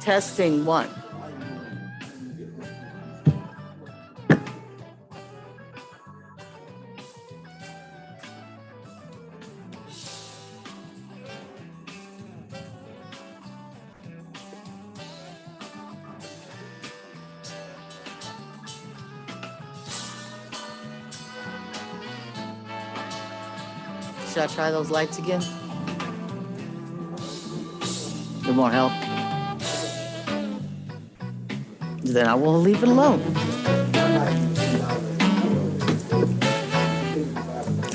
Testing one. Should I try those lights again? It won't help. Then I will leave it alone.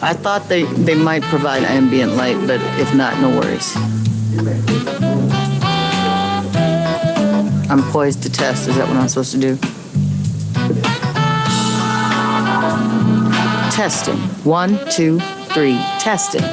I thought they might provide ambient light, but if not, no worries. I'm poised to test. Is that what I'm supposed to do? Testing. 1, 2, 3. Testing.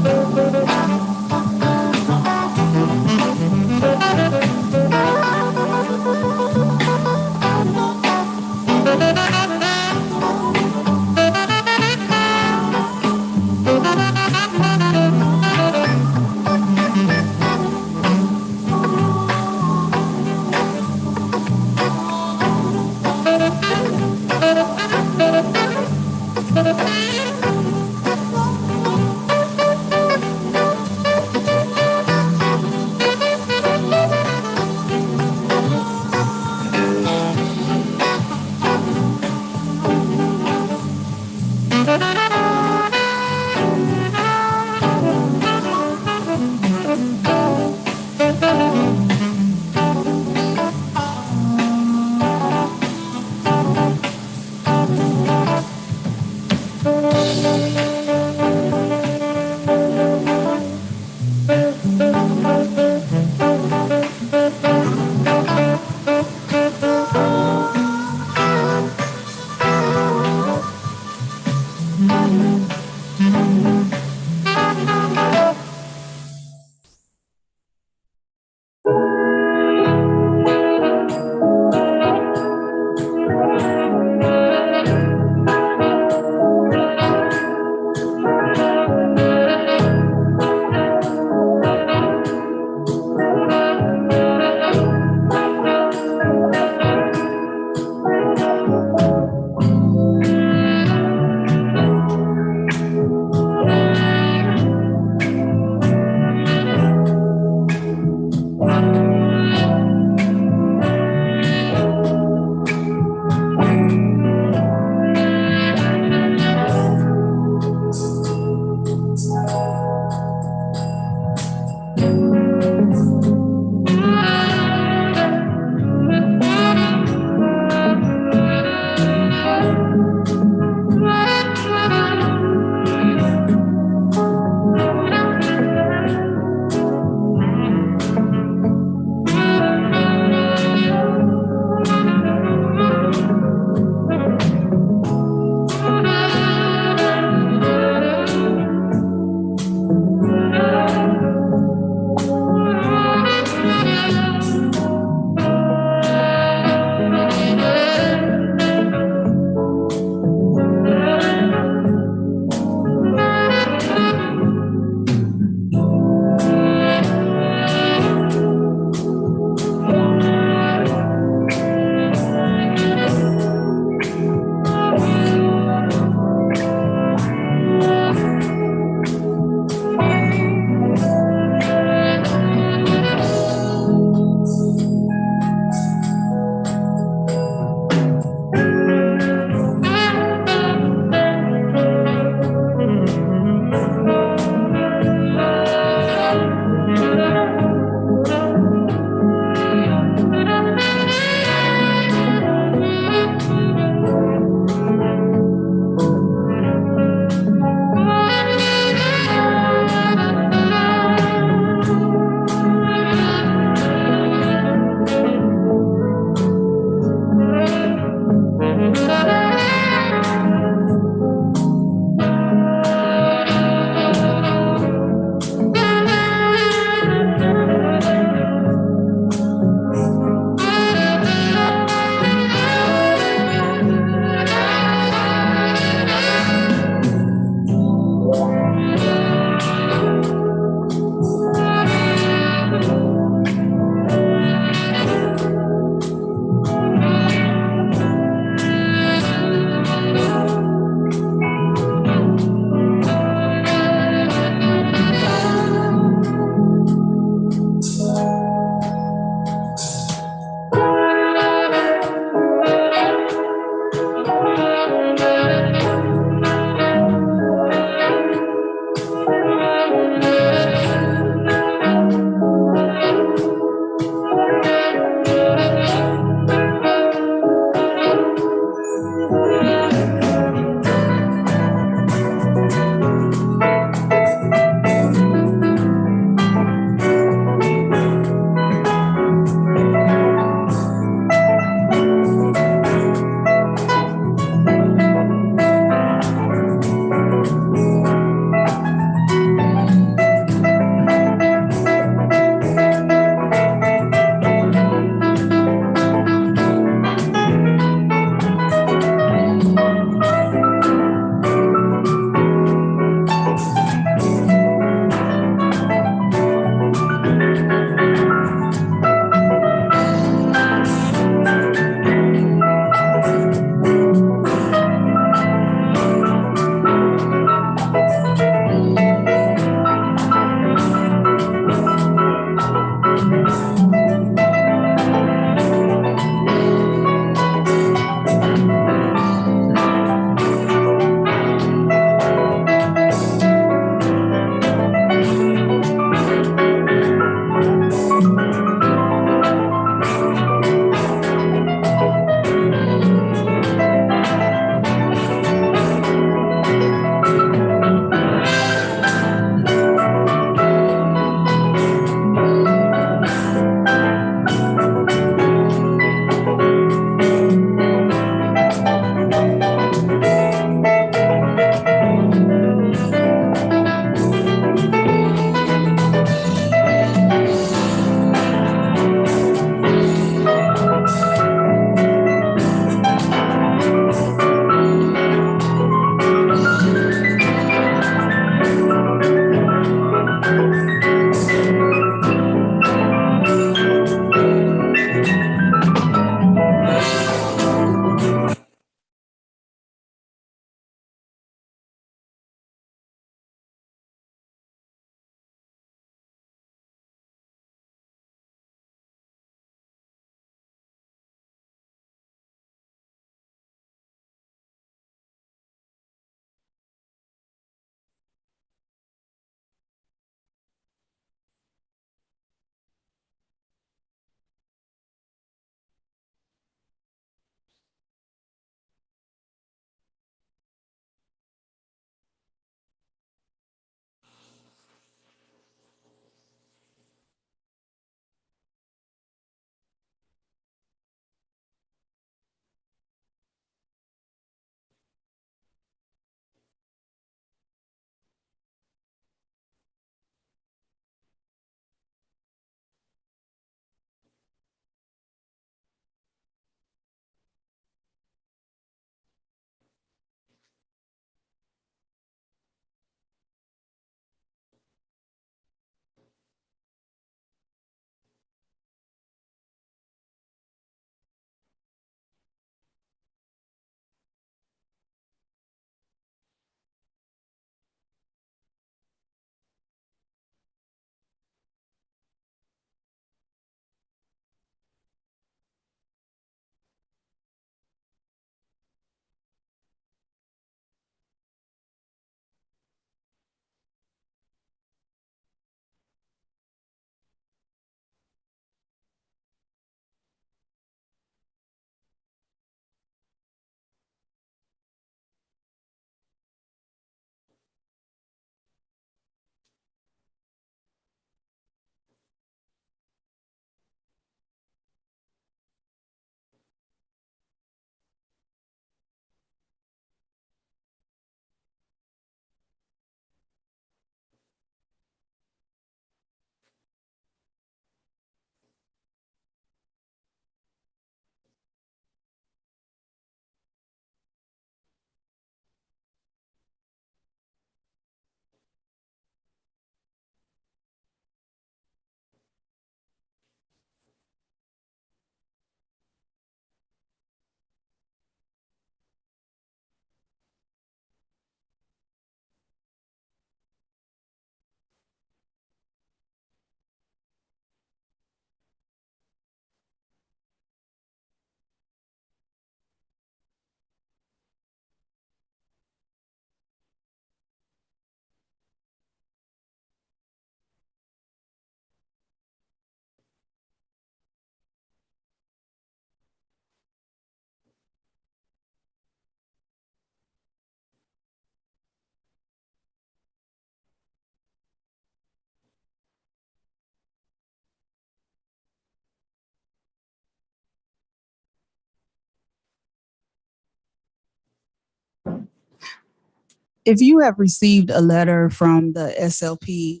If you have received a letter from the SLP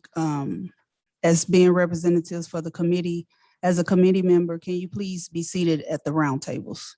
as being representatives for the committee, as a committee member, can you please be seated at the round tables?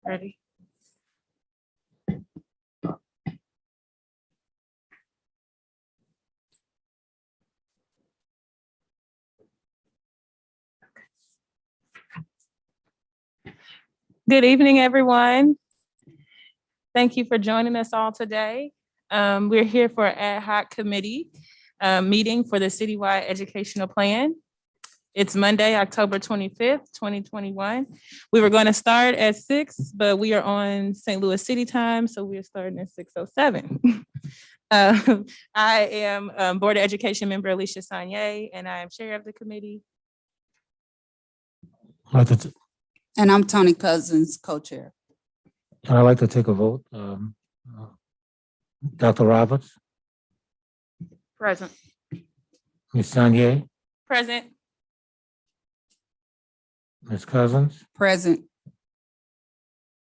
Ready? Good evening, everyone. Thank you for joining us all today. We're here for an ad hoc committee meeting for the citywide educational plan. It's Monday, October 25th, 2021. We were going to start at 6, but we are on St. Louis City time, so we are starting at 6:07. I am Board of Education member Alicia Sanye, and I am chair of the committee. And I'm Tony Cousins, co-chair. I'd like to take a vote. Dr. Roberts, Present. Ms. Sanye, Present. Ms. Cousins, Present.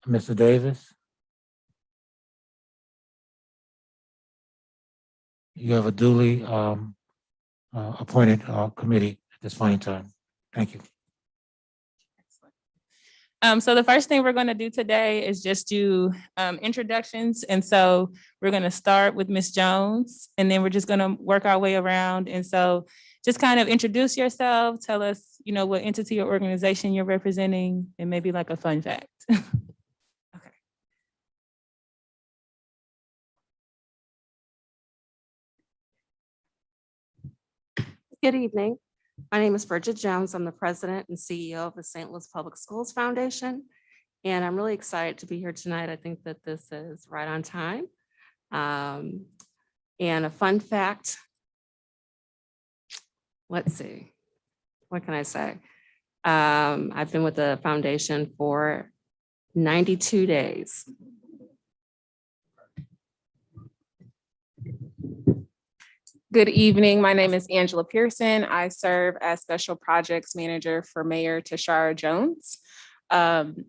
Mr. Davis. You have a duly appointed committee at this point in time. Thank you. So the first thing we're going to do today is just do introductions. And so we're going to start with Ms. Jones, and then we're just going to work our way around. And so just kind of introduce yourself, tell us, what entity or organization you're representing, and maybe like a fun fact. Okay. Good evening. My name is Bridget Jones. I'm the president and CEO of the St. Louis Public Schools Foundation. And I'm really excited to be here tonight. I think that this is right on time. And a fun fact, let's see, what can I say? I've been with the foundation for 92 days. Good evening. My name is Angela Pearson. I serve as Special Projects Manager for Mayor Tashara Jones. I'm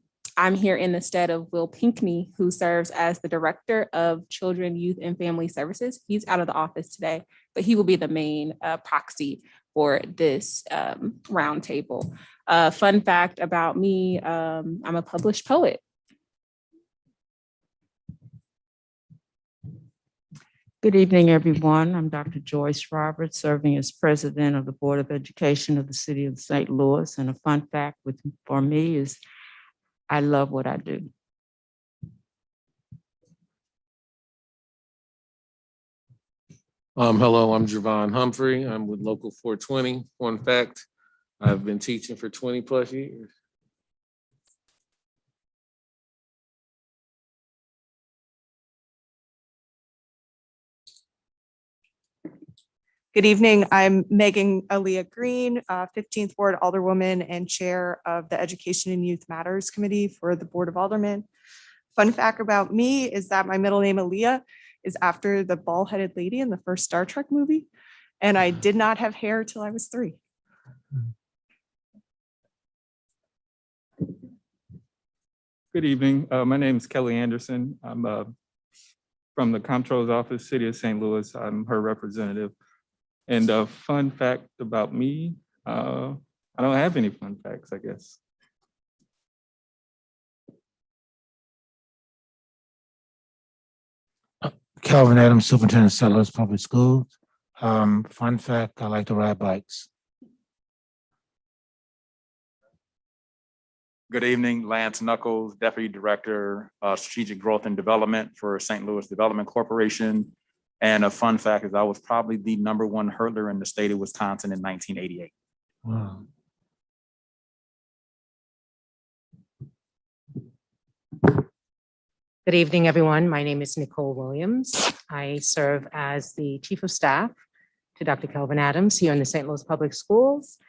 here in the stead of Will Pinkney, who serves as the Director of Children, Youth, and Family Services. He's out of the office today, but he will be the main proxy for this roundtable. Fun fact about me, I'm a published poet. Good evening, everyone. I'm Dr. Joyce Roberts, serving as President of the Board of Education of the City of St. Louis. And a fun fact for me is I love what I do. Hello, I'm Javon Humphrey. I'm with Local 420. Fun fact, I've been teaching for 20 plus years. Good evening. I'm Megan Aaliyah Green, 15th Ward Alderwoman and Chair of the Education and Youth Matters Committee for the Board of Aldermen. Fun fact about me is that my middle name Aaliyah is after the bald-headed lady in the first Star Trek movie, and I did not have hair till I was 3. Good evening. My name is Kelly Anderson. I'm from the Comptroller's Office, City of St. Louis. I'm her representative. And a fun fact about me, I don't have any fun facts, I guess. Calvin Adams, Superintendent, St. Louis Public Schools. Fun fact, I like to ride bikes. Good evening, Lance Knuckles, Deputy Director, Strategic Growth and Development for St. Louis Development Corporation. And a fun fact is I was probably the #1 hurdler in the state of Wisconsin in 1988. Wow. Good evening, everyone. My name is Nicole Williams. I serve as the Chief of Staff to Dr. Kelvin Adams here in the St. Louis Public Schools.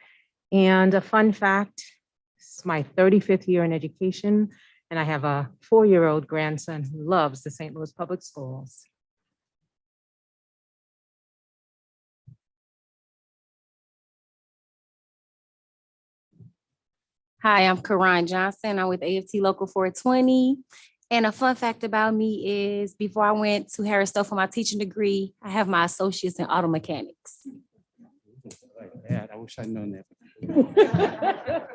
And a fun fact, it's my 35th year in education, and I have a 4-year-old grandson who loves the St. Louis Public Schools. Hi, I'm Karan Johnson. I'm with AFT Local 420. And a fun fact about me is before I went to Harris Stowe for my teaching degree, I have my associates in auto mechanics. I wish I'd known that.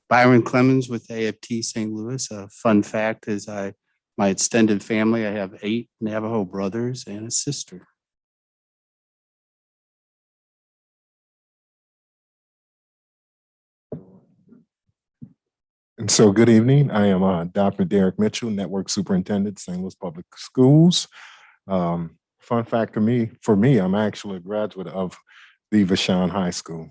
Byron Clemens with AFT St. Louis. A fun fact is my extended family, I have 8 Navajo brothers and a sister. And so good evening. I am Dr. Derek Mitchell, Network Superintendent, St. Louis Public Schools. Fun fact for me, I'm actually a graduate of the Vashon High School.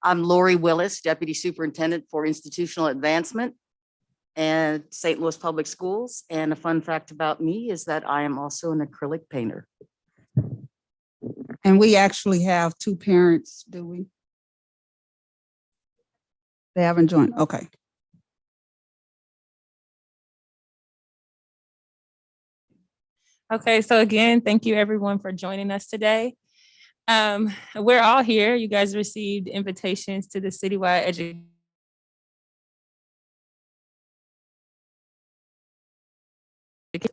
I'm Lori Willis, Deputy Superintendent for Institutional Advancement and St. Louis Public Schools. And a fun fact about me is that I am also an acrylic painter. And we actually have 2 parents, do we? They haven't joined, okay. Okay, so again, thank you everyone for joining us today. We're all here. You guys received invitations to the citywide education.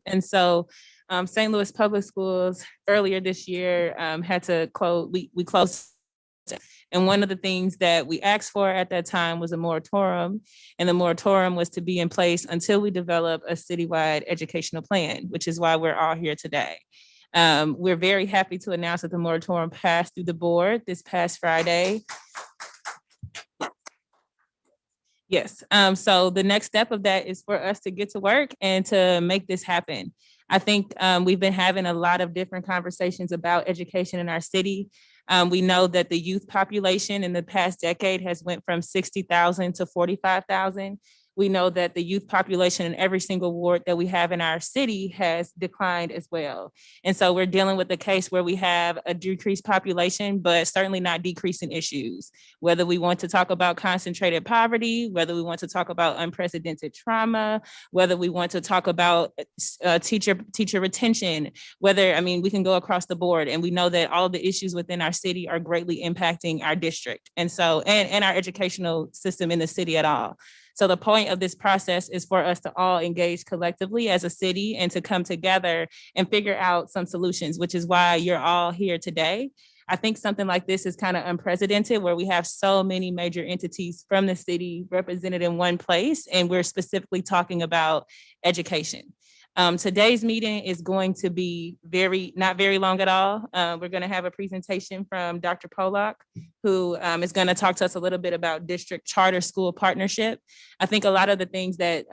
And so St. Louis Public Schools earlier this year had to close, we closed. And one of the things that we asked for at that time was a moratorium. And the moratorium was to be in place until we develop a citywide educational plan, which is why we're all here today. We're very happy to announce that the moratorium passed through the board this past Friday. Yes, so the next step of that is for us to get to work and to make this happen. I think we've been having a lot of different conversations about education in our city. We know that the youth population in the past decade has went from 60,000 to 45,000. We know that the youth population in every single ward that we have in our city has declined as well. And so we're dealing with a case where we have a decreased population, but certainly not decreasing issues. Whether we want to talk about concentrated poverty, whether we want to talk about unprecedented trauma, whether we want to talk about teacher retention, whether, I mean, we can go across the board, and we know that all of the issues within our city are greatly impacting our district. And so, and our educational system in the city at all. So the point of this process is for us to all engage collectively as a city and to come together and figure out some solutions, which is why you're all here today. I think something like this is kind of unprecedented, where we have so many major entities from the city represented in one place, and we're specifically talking about education. Today's meeting is going to be not very long at all. We're going to have a presentation from Dr. Pollock, who is going to talk to us a little bit about district charter school partnership. I think a lot of the things that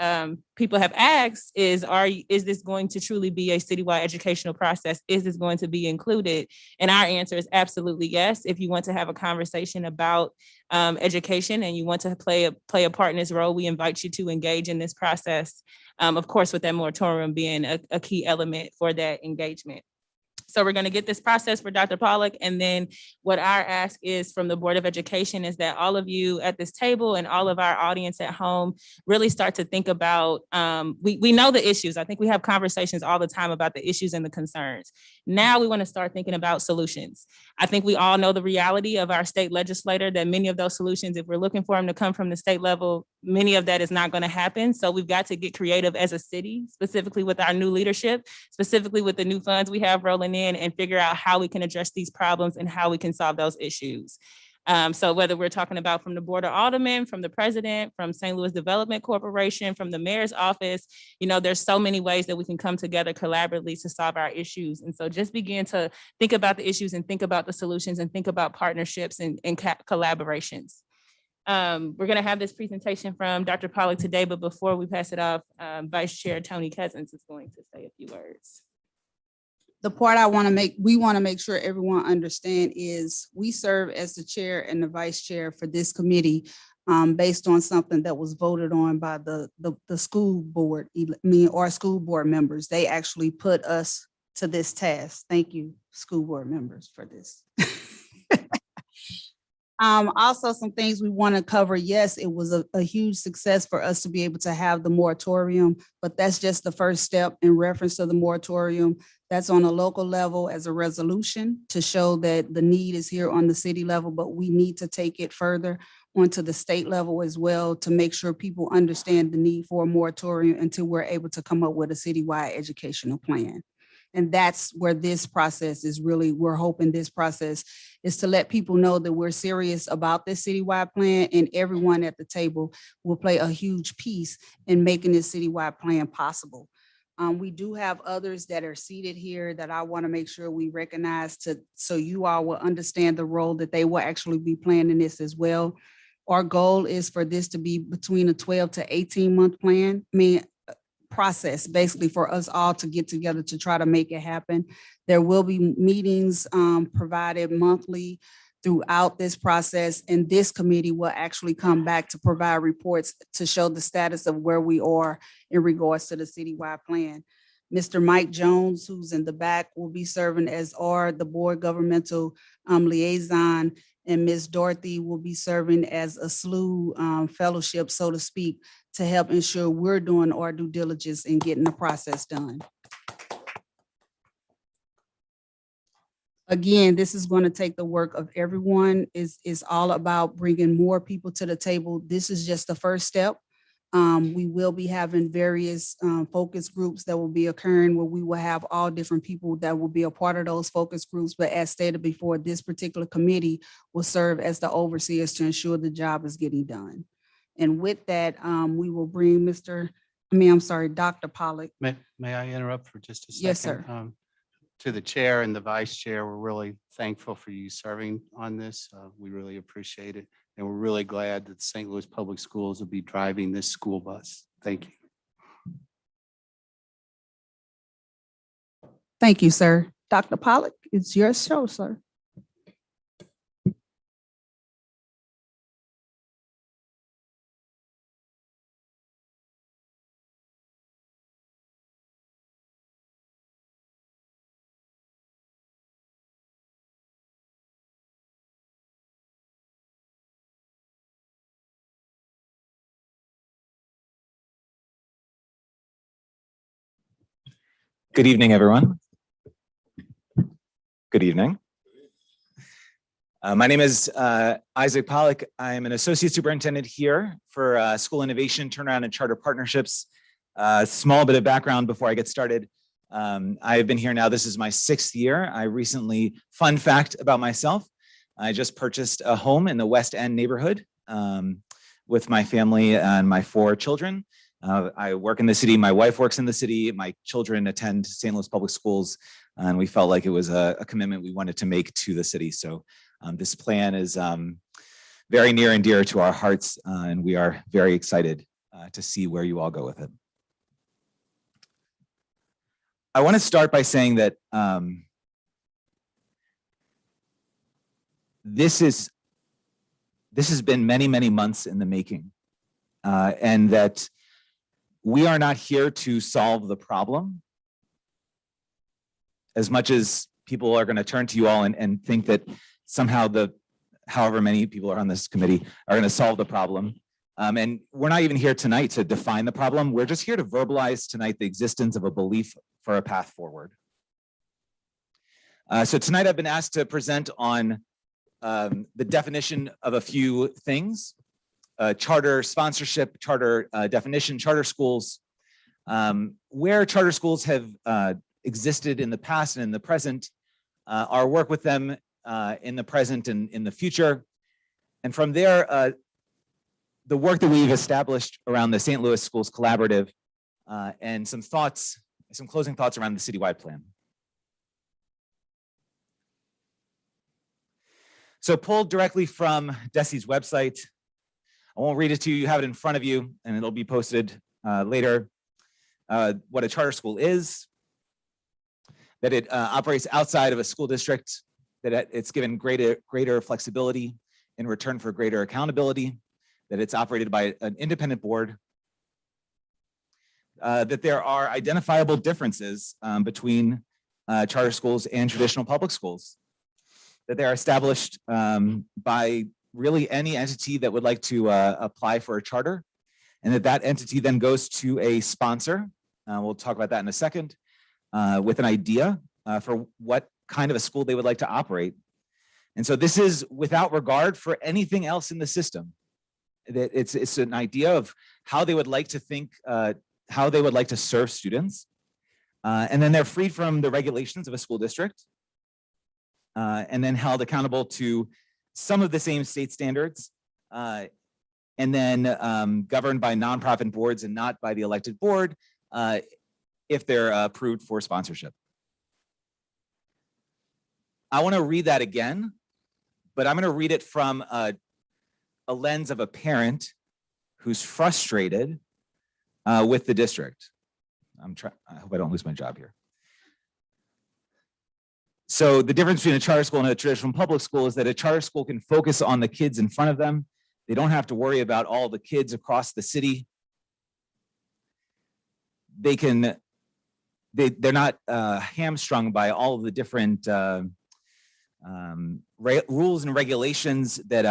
people have asked is this going to truly be a citywide educational process? Is this going to be included? And our answer is absolutely yes. If you want to have a conversation about education and you want to play a part in this role, we invite you to engage in this process. Of course, with that moratorium being a key element for that engagement. So we're going to get this process for Dr. Pollock. And then what our ask is from the Board of Education is that all of you at this table and all of our audience at home really start to think about, we know the issues. I think we have conversations all the time about the issues and the concerns. Now we want to start thinking about solutions. I think we all know the reality of our state legislator, that many of those solutions, if we're looking for them to come from the state level, many of that is not going to happen. So we've got to get creative as a city, specifically with our new leadership, specifically with the new funds we have rolling in, and figure out how we can address these problems and how we can solve those issues. So whether we're talking about from the Board of Aldermen, from the president, from St. Louis Development Corporation, from the mayor's office, there's so many ways that we can come together collaboratively to solve our issues. And so just begin to think about the issues and think about the solutions and think about partnerships and collaborations. We're going to have this presentation from Dr. Pollock today, but before we pass it off, Vice Chair Tony Cousins is going to say a few words. The part we want to make sure everyone understand is we serve as the chair and the vice chair for this committee based on something that was voted on by the school board, our school board members. They actually put us to this task. Thank you, school board members, for this. Also, some things we want to cover. Yes, it was a huge success for us to be able to have the moratorium, but that's just the first step in reference to the moratorium. That's on a local level as a resolution to show that the need is here on the city level, but we need to take it further onto the state level as well to make sure people understand the need for a moratorium until we're able to come up with a citywide educational plan. And that's where this process is really, we're hoping this process is to let people know that we're serious about this citywide plan, and everyone at the table will play a huge piece in making this citywide plan possible. We do have others that are seated here that I want to make sure we recognize so you all will understand the role that they will actually be playing in this as well. Our goal is for this to be between a 12 to 18-month plan. Process basically for us all to get together to try to make it happen. There will be meetings provided monthly throughout this process, and this committee will actually come back to provide reports to show the status of where we are in regards to the citywide plan. Mr. Mike Jones, who's in the back, will be serving as the board governmental liaison, and Ms. Dorothy will be serving as a SLU fellowship, so to speak, to help ensure we're doing our due diligence in getting the process done. Again, this is going to take the work of everyone. It's all about bringing more people to the table. This is just the first step. We will be having various focus groups that will be occurring where we will have all different people that will be a part of those focus groups. But as stated before, this particular committee will serve as the overseers to ensure the job is getting done. And with that, we will bring Dr. Pollock. May I interrupt for just a second? Yes, sir. To the chair and the vice chair, we're really thankful for you serving on this. We really appreciate it. And we're really glad that St. Louis Public Schools will be driving this school bus. Thank you. Thank you, sir. Dr. Pollock, it's your show, sir. Good evening, everyone. Good evening. My name is Isaac Pollock. I'm an associate superintendent here for school innovation, turnaround, and charter partnerships. Small bit of background before I get started. I've been here now, this is my 6th year. I recently, fun fact about myself, I just purchased a home in the West End neighborhood with my family and my 4 children. I work in the city, my wife works in the city, my children attend St. Louis Public Schools, and we felt like it was a commitment we wanted to make to the city. So this plan is very near and dear to our hearts, and we are very excited to see where you all go with it. I want to start by saying that this has been many, many months in the making, and that we are not here to solve the problem as much as people are going to turn to you all and think that somehow however many people are on this committee are going to solve the problem. And we're not even here tonight to define the problem. We're just here to verbalize tonight the existence of a belief for a path forward. So tonight I've been asked to present on the definition of a few things. Charter sponsorship, charter definition, charter schools, where charter schools have existed in the past and in the present, our work with them in the present and in the future. And from there, the work that we've established around the St. Louis Schools Collaborative and some closing thoughts around the citywide plan. So pulled directly from DESE's website, I won't read it to you, you have it in front of you, and it'll be posted later. What a charter school is, that it operates outside of a school district, that it's given greater flexibility in return for greater accountability, that it's operated by an independent board, that there are identifiable differences between charter schools and traditional public schools, that they are established by really any entity that would like to apply for a charter, and that entity then goes to a sponsor. We'll talk about that in a second, with an idea for what kind of a school they would like to operate. And so this is without regard for anything else in the system. That it's an idea of how they would like to think, how they would like to serve students. And then they're freed from the regulations of a school district, and then held accountable to some of the same state standards, and then governed by nonprofit boards and not by the elected board if they're approved for sponsorship. I want to read that again, but I'm going to read it from a lens of a parent who's frustrated with the district. I hope I don't lose my job here. So the difference between a charter school and a traditional public school is that a charter school can focus on the kids in front of them. They don't have to worry about all the kids across the city. They're not hamstrung by all of the different rules and regulations that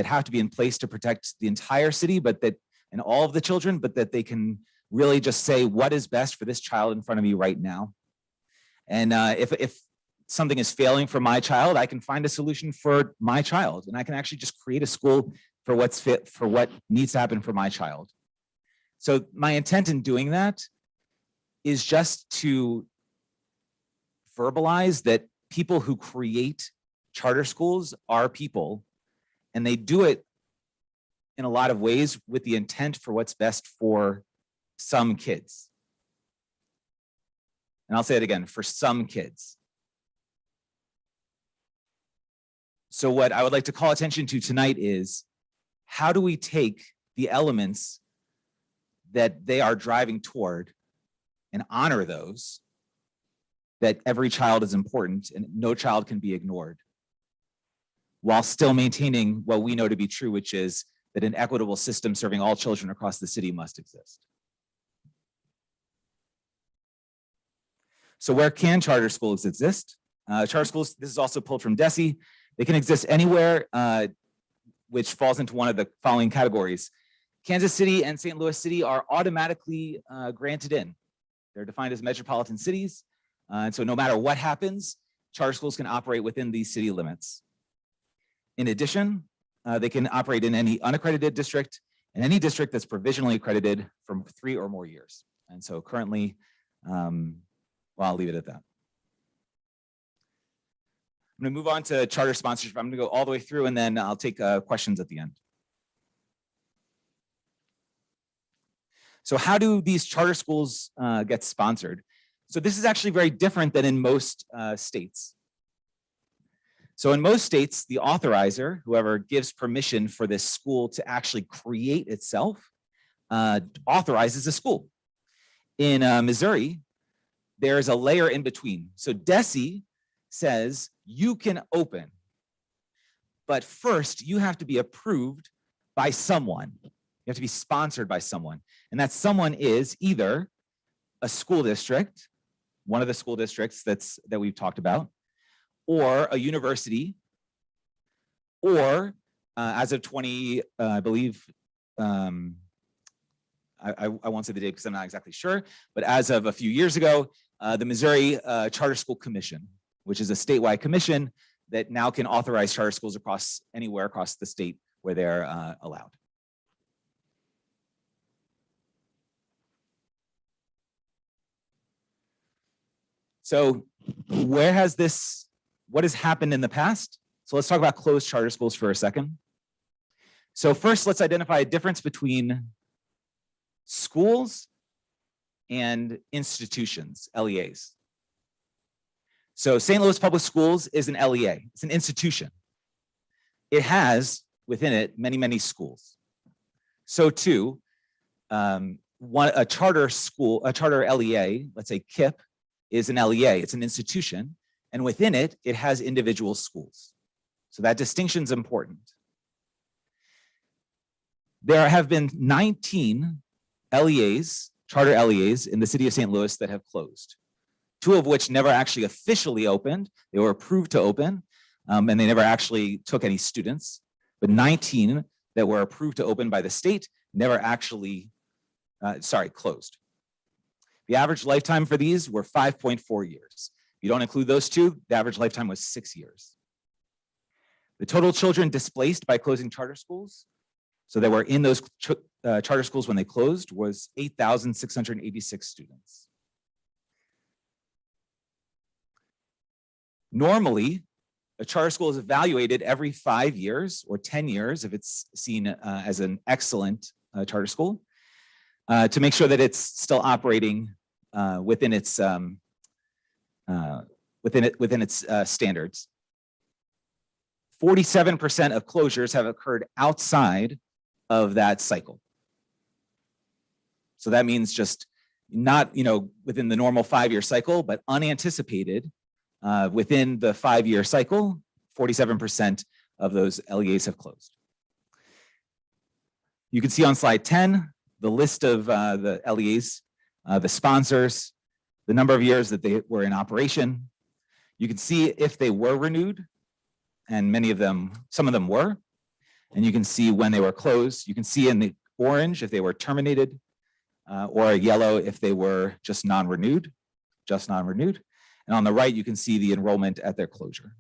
have to be in place to protect the entire city, and all of the children, but that they can really just say what is best for this child in front of me right now. And if something is failing for my child, I can find a solution for my child, and I can actually just create a school for what's fit for what needs to happen for my child. So my intent in doing that is just to verbalize that people who create charter schools are people, and they do it in a lot of ways with the intent for what's best for some kids. And I'll say it again, for some kids. So what I would like to call attention to tonight is how do we take the elements that they are driving toward and honor those, that every child is important and no child can be ignored, while still maintaining what we know to be true, which is that an equitable system serving all children across the city must exist. So where can charter schools exist? Charter schools, this is also pulled from DESE. They can exist anywhere, which falls into one of the following categories. Kansas City and St. Louis City are automatically granted in. They're defined as metropolitan cities. And so no matter what happens, charter schools can operate within these city limits. In addition, they can operate in any unaccredited district and any district that's provisionally accredited from 3 or more years. And so currently, well, I'll leave it at that. I'm going to move on to charter sponsorship. I'm going to go all the way through and then I'll take questions at the end. So how do these charter schools get sponsored? So this is actually very different than in most states. So in most states, the authorizer, whoever gives permission for this school to actually create itself, authorizes a school. In Missouri, there's a layer in between. So DESE says you can open, but first you have to be approved by someone. You have to be sponsored by someone. And that someone is either a school district, one of the school districts that we've talked about, or a university, or as of I believe, I won't say the date because I'm not exactly sure, but as of a few years ago, the Missouri Charter School Commission, which is a statewide commission that now can authorize charter schools anywhere across the state where they're allowed. So what has happened in the past? So let's talk about closed charter schools for a second. So first, let's identify a difference between schools and institutions, LEAs. So St. Louis Public Schools is an LEA, it's an institution. It has within it many, many schools. So too, a charter school, a charter LEA, let's say KIPP, is an LEA, it's an institution, and within it, it has individual schools. So that distinction is important. There have been 19 LEAs, charter LEAs in the city of St. Louis that have closed, 2 of which never actually officially opened. They were approved to open, and they never actually took any students, but 19 that were approved to open by the state never actually, closed. The average lifetime for these were 5.4 years. If you don't include those 2, the average lifetime was 6 years. The total children displaced by closing charter schools, so that were in those charter schools when they closed, was 8,686 students. Normally, a charter school is evaluated every 5 years or 10 years if it's seen as an excellent charter school, to make sure that it's still operating within its standards. 47% of closures have occurred outside of that cycle. So that means just not, within the normal 5-year cycle, but unanticipated within the 5-year cycle, 47% of those LEAs have closed. You can see on slide 10, the list of the LEAs, the sponsors, the number of years that they were in operation. You can see if they were renewed, and some of them were, and you can see when they were closed. You can see in the orange if they were terminated, or yellow if they were just non-renewed. And on the right, you can see the enrollment at their closure.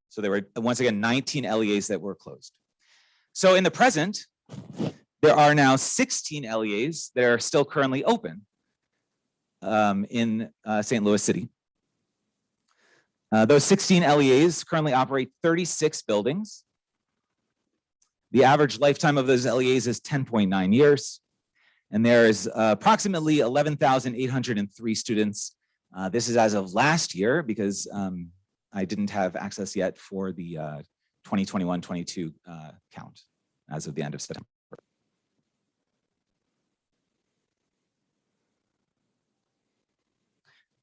So there were, once again, 19 LEAs that were closed. So in the present, there are now 16 LEAs that are still currently open in St. Louis City. Those 16 LEAs currently operate 36 buildings. The average lifetime of those LEAs is 10.9 years. And there is approximately 11,803 students. This is as of last year because I didn't have access yet for the 2021-22 count as of the end of September.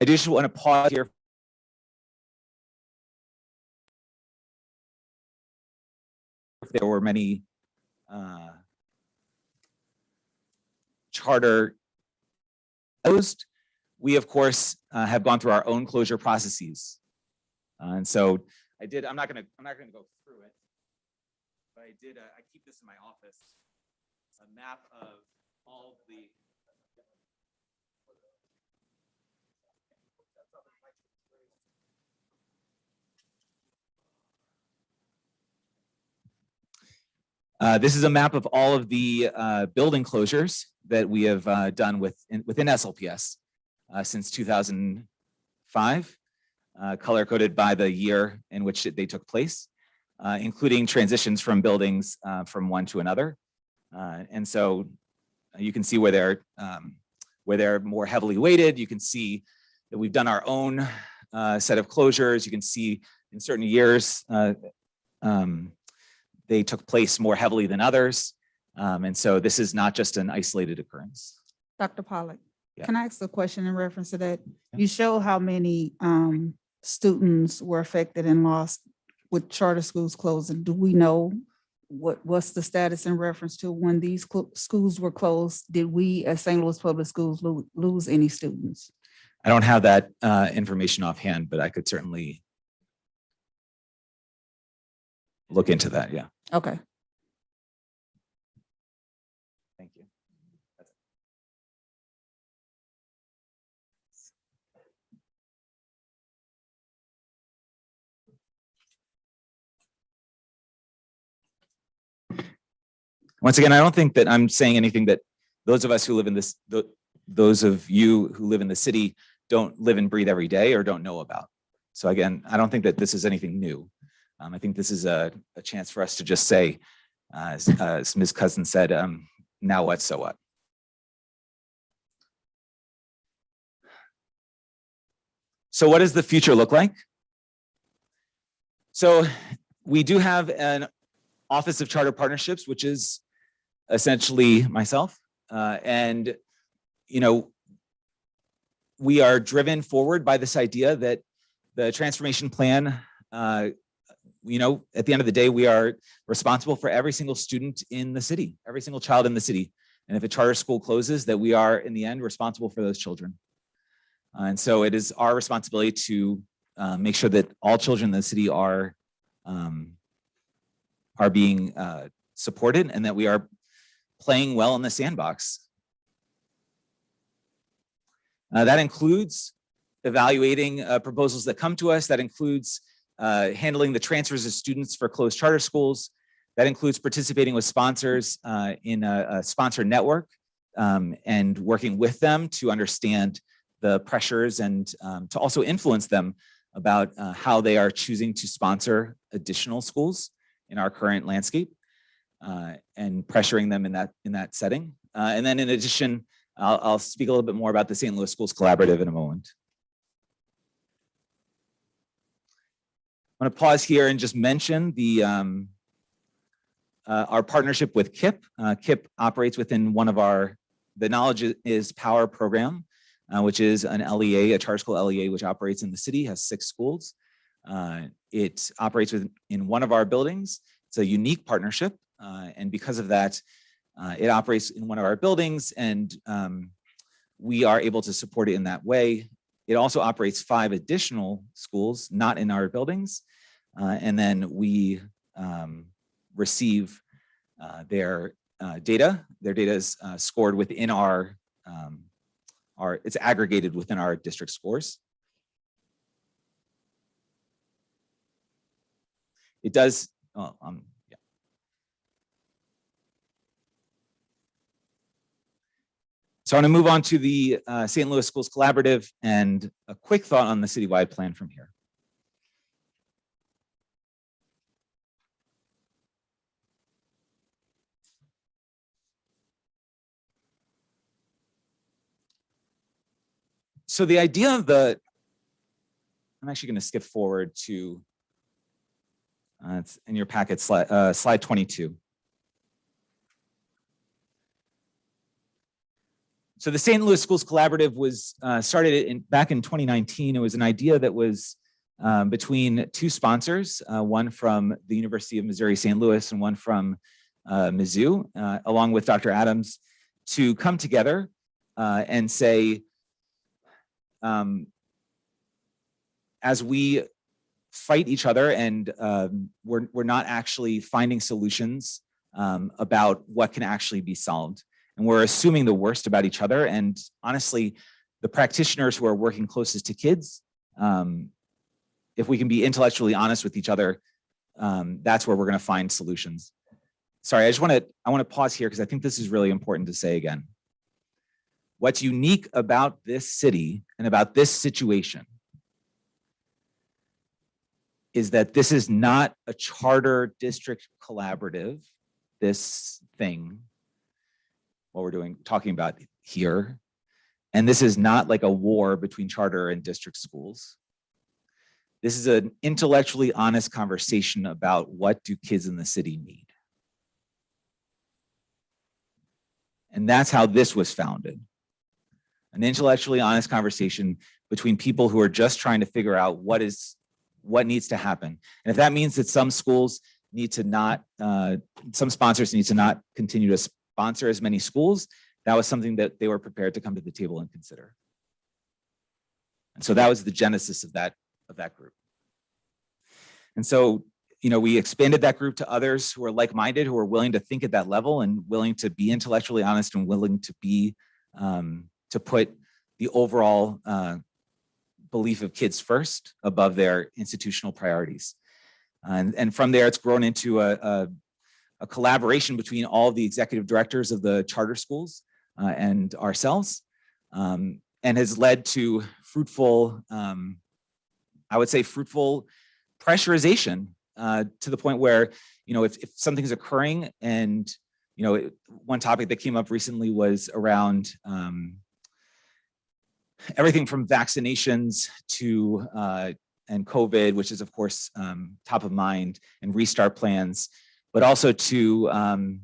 I just want to pause here. There were many charter closed. We, of course, have gone through our own closure processes. And so I'm not gonna go through it, but I keep this in my office, a map of all the this is a map of all of the building closures that we have done within SLPS since 2005, color coded by the year in which they took place, including transitions from buildings from one to another. And so you can see where they're more heavily weighted. You can see that we've done our own set of closures. You can see in certain years, they took place more heavily than others. And so this is not just an isolated occurrence. Dr. Pollack, Yeah. can I ask a question in reference to that? Yeah. You show how many students were affected and lost with charter schools closing. Do we know what's the status in reference to when these schools were closed? Did we as St. Louis Public Schools lose any students? I don't have that information offhand, but I could certainly look into that. Yeah. Okay. Thank you. Once again, I don't think that I'm saying anything that those of us who live in this, those of you who live in the city don't live and breathe every day or don't know about. So again, I don't think that this is anything new. I think this is a chance for us to just say, as Ms. Cousin said, now what, so what? So what does the future look like? So we do have an Office of Charter Partnerships, which is essentially myself. And, you know, we are driven forward by this idea that the transformation plan, you know, at the end of the day, we are responsible for every single student in the city, every single child in the city. And if a charter school closes, that we are in the end responsible for those children. And so it is our responsibility to make sure that all children in the city are being supported and that we are playing well in the sandbox. That includes evaluating proposals that come to us. That includes handling the transfers of students for closed charter schools. That includes participating with sponsors in a sponsor network and working with them to understand the pressures and to also influence them about how they are choosing to sponsor additional schools in our current landscape and pressuring them in that setting. And then in addition, I'll speak a little bit more about the St. Louis Schools Collaborative in a moment. I'm going to pause here and just mention the our partnership with KIPP. KIPP operates within one of the Knowledge is Power program, which is an LEA, a charter school LEA, which operates in the city, has 6 schools. It operates in one of our buildings. It's a unique partnership. And because of that, it operates in one of our buildings and we are able to support it in that way. It also operates 5 additional schools, not in our buildings. And then we receive their data. Their data is scored within it's aggregated within our district scores. It does, yeah. So I'm going to move on to the St. Louis Schools Collaborative and a quick thought on the citywide plan from here. So the idea of the, I'm actually going to skip forward to, it's in your packet, slide 22. So the St. Louis Schools Collaborative was started back in 2019. It was an idea that was between two sponsors, one from the University of Missouri St. Louis and one from Mizzou, along with Dr. Adams, to come together and say, as we fight each other and we're not actually finding solutions about what can actually be solved. And we're assuming the worst about each other. And honestly, the practitioners who are working closest to kids, if we can be intellectually honest with each other, that's where we're going to find solutions. Sorry, I want to pause here because I think this is really important to say again. What's unique about this city and about this situation is that this is not a charter district collaborative, this thing, what we're talking about here. And this is not like a war between charter and district schools. This is an intellectually honest conversation about what do kids in the city need. And that's how this was founded. An intellectually honest conversation between people who are just trying to figure out what needs to happen. And if that means that some schools need to not, some sponsors need to not continue to sponsor as many schools, that was something that they were prepared to come to the table and consider. And so that was the genesis of that group. And so, we expanded that group to others who are like-minded, who are willing to think at that level and willing to be intellectually honest and willing to be, to put the overall belief of kids first above their institutional priorities. And from there, it's grown into a collaboration between all of the executive directors of the charter schools and ourselves, and has led to fruitful, I would say fruitful pressurization to the point where, if something's occurring and, one topic that came up recently was around everything from vaccinations to and COVID, which is of course top of mind, and restart plans, but also to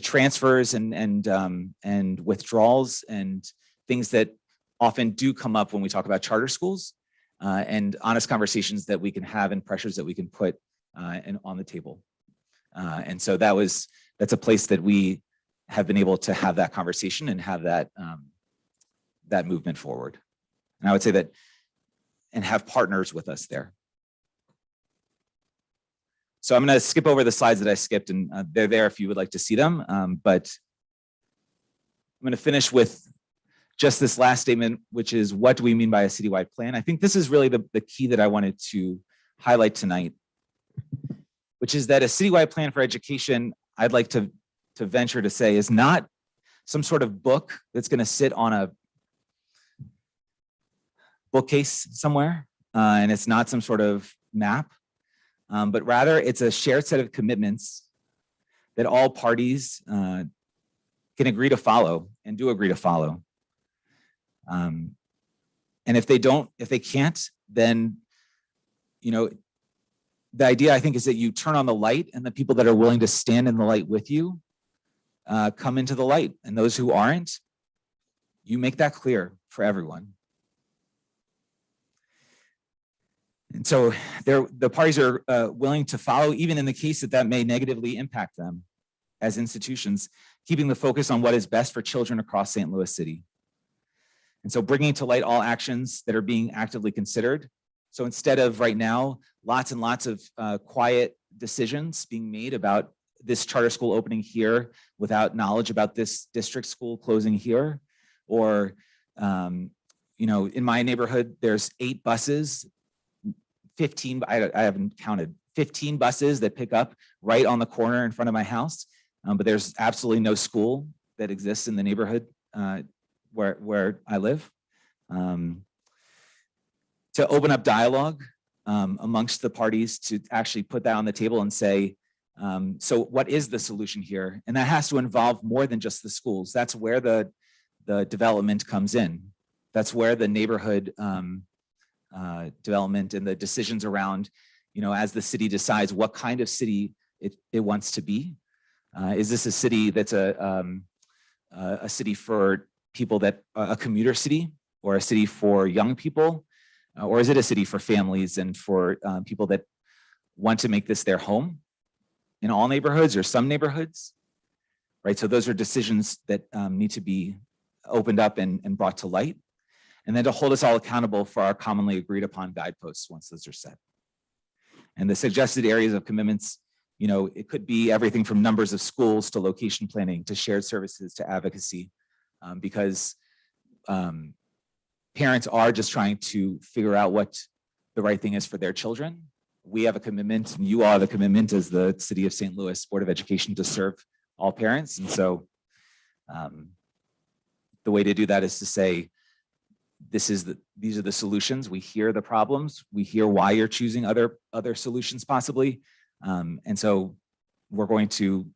transfers and withdrawals and things that often do come up when we talk about charter schools, and honest conversations that we can have and pressures that we can put on the table. And so that's a place that we have been able to have that conversation and have that movement forward. And I would say that, and have partners with us there. So I'm going to skip over the slides that I skipped, and they're there if you would like to see them. But I'm going to finish with just this last statement, which is, what do we mean by a citywide plan? I think this is really the key that I wanted to highlight tonight, which is that a citywide plan for education, I'd like to venture to say, is not some sort of book that's going to sit on a bookcase somewhere, and it's not some sort of map, but rather it's a shared set of commitments that all parties can agree to follow and do agree to follow. And if they can't, then, the idea, I think, is that you turn on the light, and the people that are willing to stand in the light with you come into the light. And those who aren't, you make that clear for everyone. And so the parties are willing to follow, even in the case that may negatively impact them as institutions, keeping the focus on what is best for children across St. Louis City. And so bringing to light all actions that are being actively considered. So instead of right now, lots and lots of quiet decisions being made about this charter school opening here without knowledge about this district school closing here, or, in my neighborhood, there's 8 buses, 15, I haven't counted, 15 buses that pick up right on the corner in front of my house. But there's absolutely no school that exists in the neighborhood where I live. To open up dialogue amongst the parties, to actually put that on the table and say, so what is the solution here? And that has to involve more than just the schools. That's where the development comes in. That's where the neighborhood development and the decisions around, as the city decides what kind of city it wants to be. Is this a city that's a city for people a commuter city, or a city for young people? Or is it a city for families and for people that want to make this their home in all neighborhoods or some neighborhoods? Right, so those are decisions that need to be opened up and brought to light. And then to hold us all accountable for our commonly agreed upon guideposts once those are set. And the suggested areas of commitments, it could be everything from numbers of schools to location planning to shared services to advocacy, because parents are just trying to figure out what the right thing is for their children. We have a commitment, and you all have a commitment as the City of St. Louis Board of Education to serve all parents. And so the way to do that is to say, these are the solutions. We hear the problems. We hear why you're choosing other solutions possibly. And so we're going to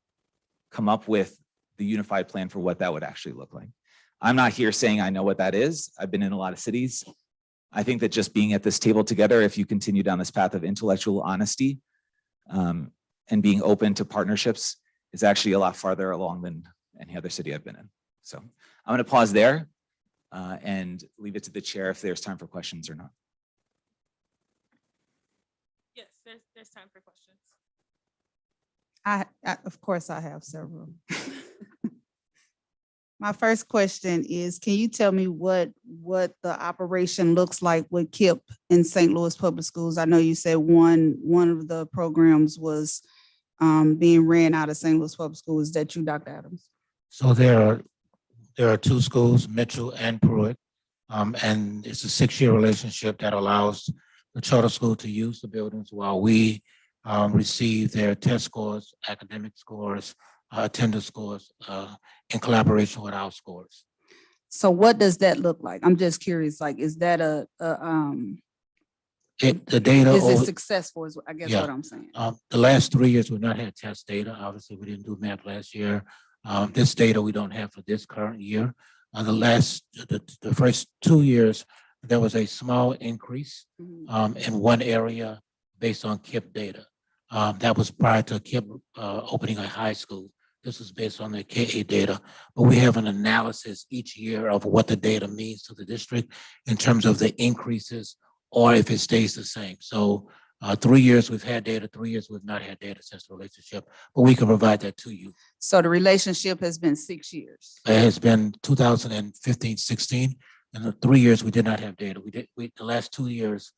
come up with the unified plan for what that would actually look like. I'm not here saying I know what that is. I've been in a lot of cities. I think that just being at this table together, if you continue down this path of intellectual honesty and being open to partnerships, is actually a lot farther along than any other city I've been in. So I'm going to pause there and leave it to the chair if there's time for questions or not. Yes, there's time for questions. Of course, I have several. My first question is, can you tell me what the operation looks like with KIP in St. Louis Public Schools? I know you said one of the programs was being ran out of St. Louis Public Schools. Is that you, Dr. Adams? So there are two schools, Mitchell and Pruitt, and it's a 6-year relationship that allows the charter school to use the buildings while we receive their test scores, academic scores, attendance scores, in collaboration with our scores. So what does that look like? I'm just curious, like, is that the data. is it over- successful is I guess Yeah. what I'm saying. The last 3 years, we've not had test data. Obviously, we didn't do math last year. This data we don't have for this current year. The first 2 years, there was a small increase in one area based on KIP data. That was prior to KIP opening a high school. This is based on the KA data, but we have an analysis each year of what the data means to the district in terms of the increases or if it stays the same. So 3 years we've had data, 3 years we've not had data since the relationship, but we can provide that to you. So the relationship has been 6 years. It has been 2015, 16, and the 3 years we did not have data. The last 2 years,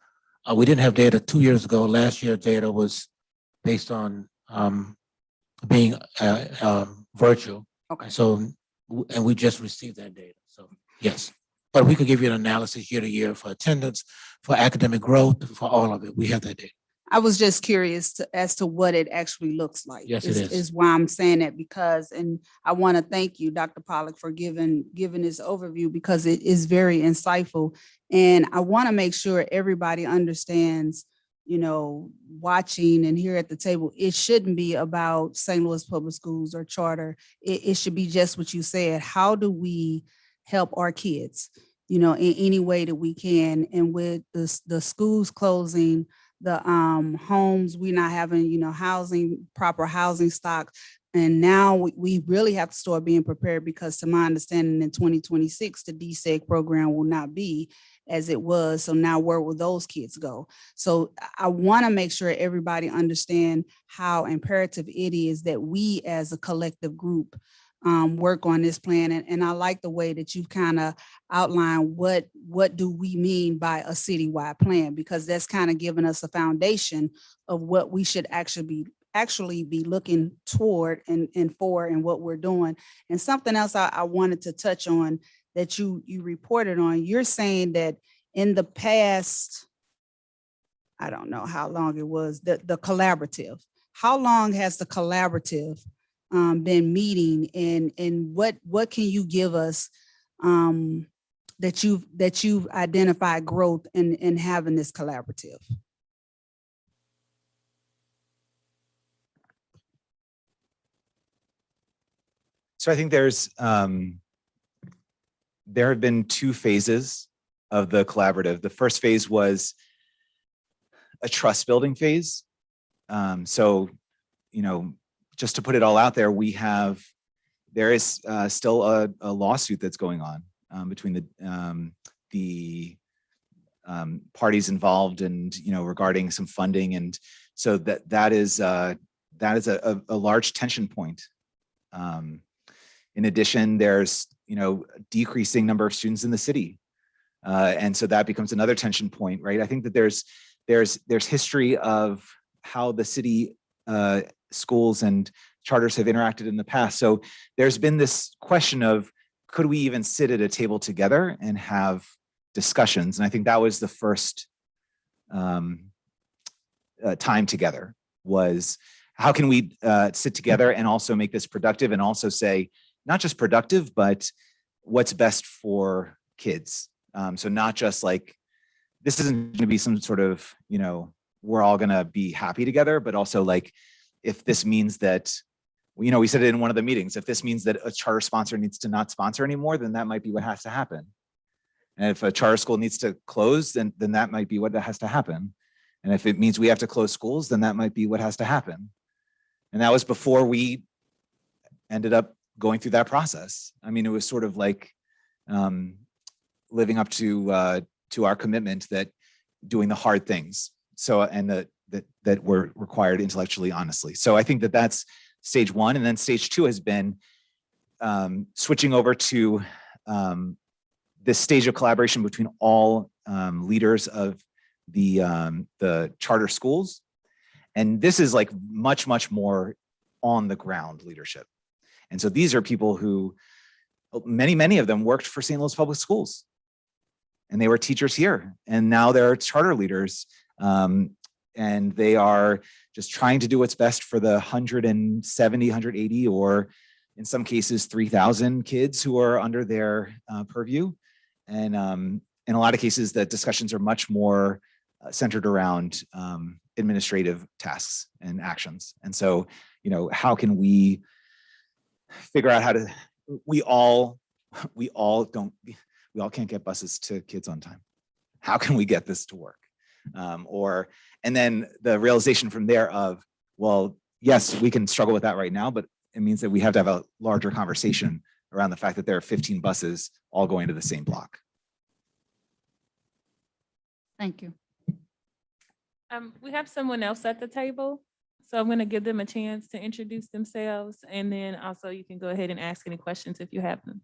we didn't have data 2 years ago. Last year data was based on being virtual. Okay. So, and we just received that data. So yes, but we could give you an analysis year to year for attendance, for academic growth, for all of it. We have that data. I was just curious as to what it actually looks like. Yes, it is. Is why I'm saying that, because, and I want to thank you, Dr. Pollack, for giving this overview, because it is very insightful. And I want to make sure everybody understands, watching and here at the table, it shouldn't be about St. Louis Public Schools or charter. It should be just what you said. How do we help our kids, in any way that we can? And with the schools closing, the homes, we're not having, proper housing stock. And now we really have to start being prepared, because to my understanding, in 2026, the DSEG program will not be as it was. So now where will those kids go? So I want to make sure everybody understand how imperative it is that we as a collective group work on this plan. And I like the way that you've kind of outlined what do we mean by a citywide plan, because that's kind of given us a foundation of what we should actually be looking toward and for and what we're doing. And something else I wanted to touch on that you reported on, you're saying that in the past, I don't know how long it was, the collaborative, how long has the collaborative been meeting, and what can you give us that you've identified growth in having this collaborative? So I think there's there have been two phases of the collaborative. The first phase was a trust building phase. So, you know, just to put it all out there, there is still a lawsuit that's going on between the parties involved, and regarding some funding, and so that is a large tension point. In addition, there's decreasing number of students in the city, and so that becomes another tension point, right? I think that there's history of how the city schools and charters have interacted in the past. So there's been this question of, could we even sit at a table together and have discussions? And I think that was the first time together, was how can we sit together and also make this productive, and also say, not just productive, but what's best for kids. So not just like, this isn't going to be some sort of, we're all going to be happy together, but also like, if this means that, we said it in one of the meetings, if this means that a charter sponsor needs to not sponsor anymore, then that might be what has to happen. And if a charter school needs to close, then that might be what has to happen. And if it means we have to close schools, then that might be what has to happen. And that was before we ended up going through that process. I mean, it was sort of like living up to our commitment that doing the hard things. So, and that were required intellectually, honestly. So I think that that's stage one. And then stage two has been switching over to this stage of collaboration between all leaders of the charter schools. And this is like much, much more on the ground leadership. And so these are people who, many of them worked for St. Louis Public Schools, and they were teachers here, and now they're charter leaders. And they are just trying to do what's best for the 170, 180, or in some cases, 3,000 kids who are under their purview. And in a lot of cases, the discussions are much more centered around administrative tasks and actions. And so, how can we figure out how to, we all can't get buses to kids on time. How can we get this to work? And then the realization from there of, well, yes, we can struggle with that right now, but it means that we have to have a larger conversation around the fact that there are 15 buses all going to the same block. Thank you. We have someone else at the table, so I'm going to give them a chance to introduce themselves, and then also you can go ahead and ask any questions if you have them.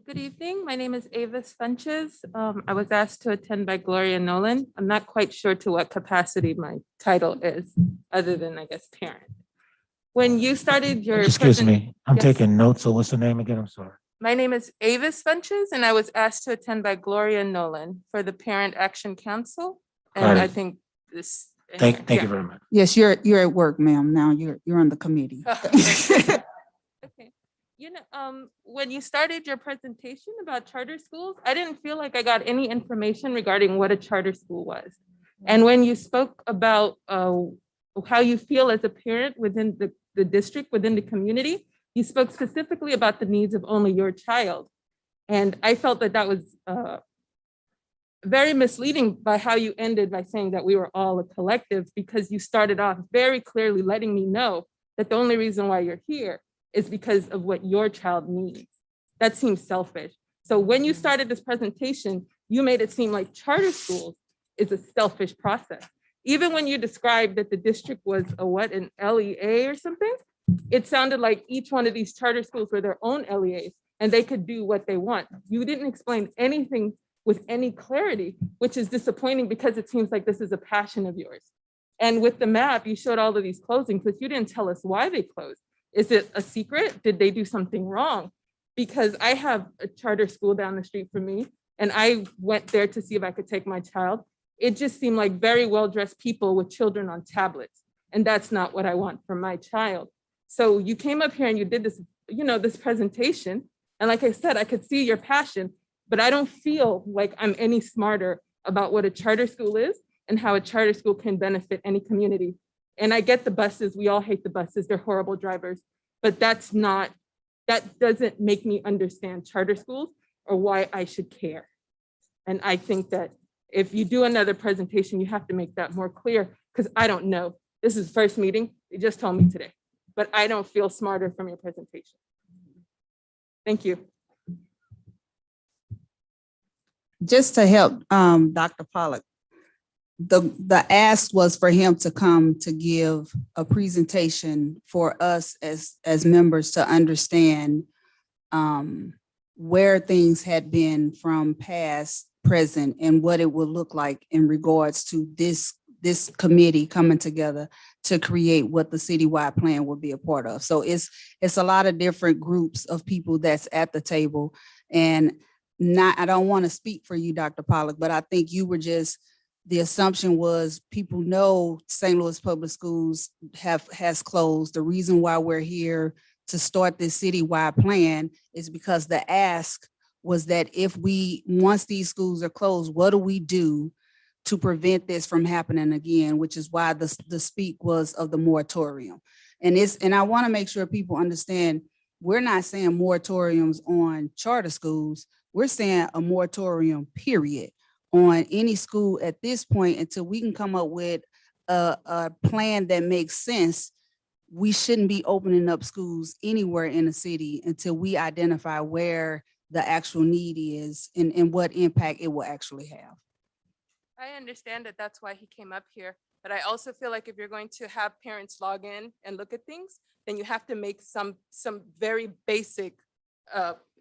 Good evening. My name is Avis Funches. I was asked to attend by Gloria Nolan. I'm not quite sure to what capacity my title is, other than, I guess, parent. When you started your— Excuse me, I'm Yes. taking notes. So what's the name again? I'm sorry. My name is Avis Funches, and I was asked to attend by Gloria Nolan for the Parent Action Council. And Got it. I think this— Thank yeah. you very much. Yes, you're at work, ma'am. Now you're on the committee. Okay. When you started your presentation about charter schools, I didn't feel like I got any information regarding what a charter school was. And when you spoke about how you feel as a parent within the district, within the community, you spoke specifically about the needs of only your child. And I felt that that was very misleading by how you ended by saying that we were all a collective, because you started off very clearly letting me know that the only reason why you're here is because of what your child needs. That seems selfish. So when you started this presentation, you made it seem like charter schools is a selfish process. Even when you described that the district was an LEA or something, it sounded like each one of these charter schools were their own LEAs and they could do what they want. You didn't explain anything with any clarity, which is disappointing because it seems like this is a passion of yours. And with the map, you showed all of these closings, but you didn't tell us why they closed. Is it a secret? Did they do something wrong? Because I have a charter school down the street from me, and I went there to see if I could take my child. It just seemed like very well-dressed people with children on tablets. And that's not what I want for my child. So you came up here and you did this, this presentation. And like I said, I could see your passion, but I don't feel like I'm any smarter about what a charter school is and how a charter school can benefit any community. And I get the buses. We all hate the buses. They're horrible drivers, but that's not that doesn't make me understand charter schools or why I should care. And I think that if you do another presentation, you have to make that more clear, because I don't know. This is the first meeting. They just told me today, but I don't feel smarter from your presentation. Thank you. Just to help Dr. Pollack, the ask was for him to come to give a presentation for us as members to understand where things had been from past, present, and what it would look like in regards to this committee coming together to create what the citywide plan would be a part of. So it's a lot of different groups of people that's at the table. And I don't want to speak for you, Dr. Pollack, but I think you were just, the assumption was people know St. Louis Public Schools has closed. The reason why we're here to start this citywide plan is because the ask was that once these schools are closed, what do we do to prevent this from happening again, which is why the speak was of the moratorium. And I want to make sure people understand, we're not saying moratoriums on charter schools. We're saying a moratorium, period, on any school at this point until we can come up with a plan that makes sense. We shouldn't be opening up schools anywhere in the city until we identify where the actual need is and what impact it will actually have. I understand that that's why he came up here, but I also feel like if you're going to have parents log in and look at things, then you have to make some very basic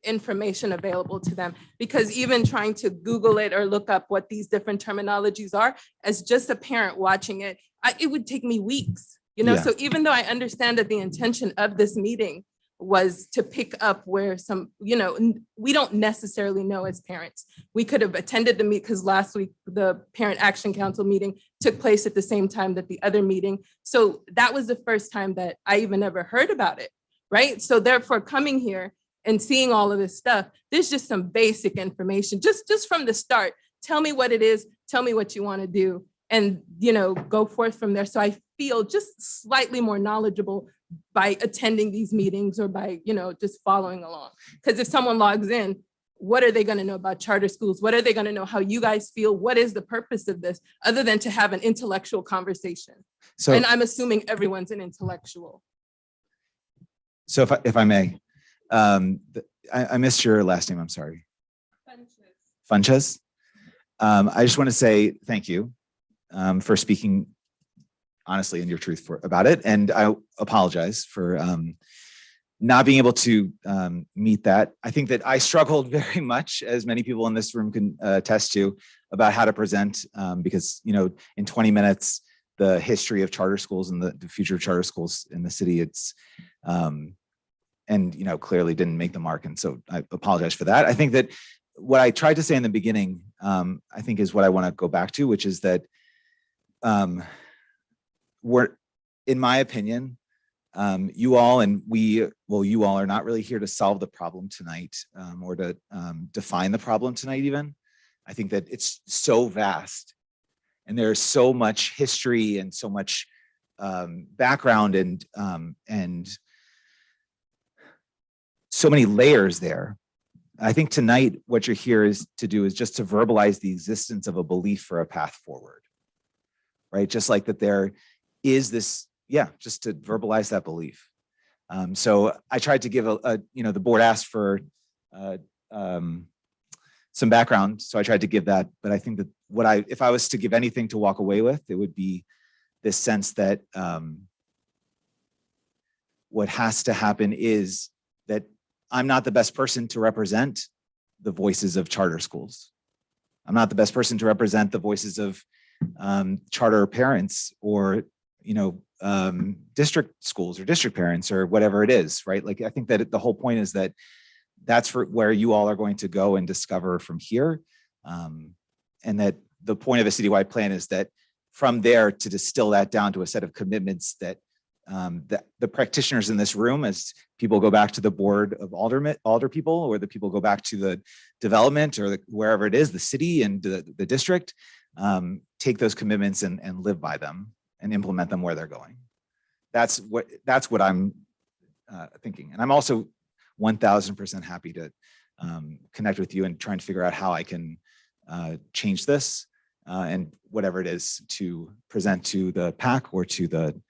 information available to them, because even trying to Google it or look up what these different terminologies are, as just a parent watching it, it would take me weeks, Yeah. So even though I understand that the intention of this meeting was to pick up where we don't necessarily know as parents. We could have attended the meet, because last week the Parent Action Council meeting took place at the same time that the other meeting. So that was the first time that I even ever heard about it, right? So therefore, coming here and seeing all of this stuff, there's just some basic information, just from the start. Tell me what it is, tell me what you want to do, and go forth from there. So I feel just slightly more knowledgeable by attending these meetings or by, just following along. Because if someone logs in, what are they going to know about charter schools? What are they going to know how you guys feel? What is the purpose of this, other than to have an intellectual conversation? So, And I'm assuming everyone's an intellectual. so if I may, I missed your last name. I'm sorry. Funches. I just want to say thank you for speaking honestly and your truth about it. And I apologize for not being able to meet that. I think that I struggled very much, as many people in this room can attest to, about how to present because, in 20 minutes, the history of charter schools and the future of charter schools in the city, it's, and, clearly didn't make the mark. And so I apologize for that. I think that what I tried to say in the beginning, I think is what I want to go back to, which is that in my opinion, you all are not really here to solve the problem tonight or to define the problem tonight even. I think that it's so vast and there's so much history and so much background and so many layers there. I think tonight what you're here to do is just to verbalize the existence of a belief for a path forward, right? Just like that there is this, just to verbalize that belief. So I tried to give the board asked for some background, so I tried to give that. But I think that if I was to give anything to walk away with, it would be this sense that what has to happen is that I'm not the best person to represent the voices of charter schools. I'm not the best person to represent the voices of charter parents or district schools or district parents or whatever it is, right? Like, I think that the whole point is that that's where you all are going to go and discover from here. And that the point of a citywide plan is that from there to distill that down to a set of commitments that the practitioners in this room, as people go back to the board of alder people, or the people go back to the development or wherever it is, the city and the district, take those commitments and live by them and implement them where they're going. That's what I'm thinking. And I'm also 1000% happy to connect with you and try and figure out how I can change this and whatever it is to present to the PAC or to the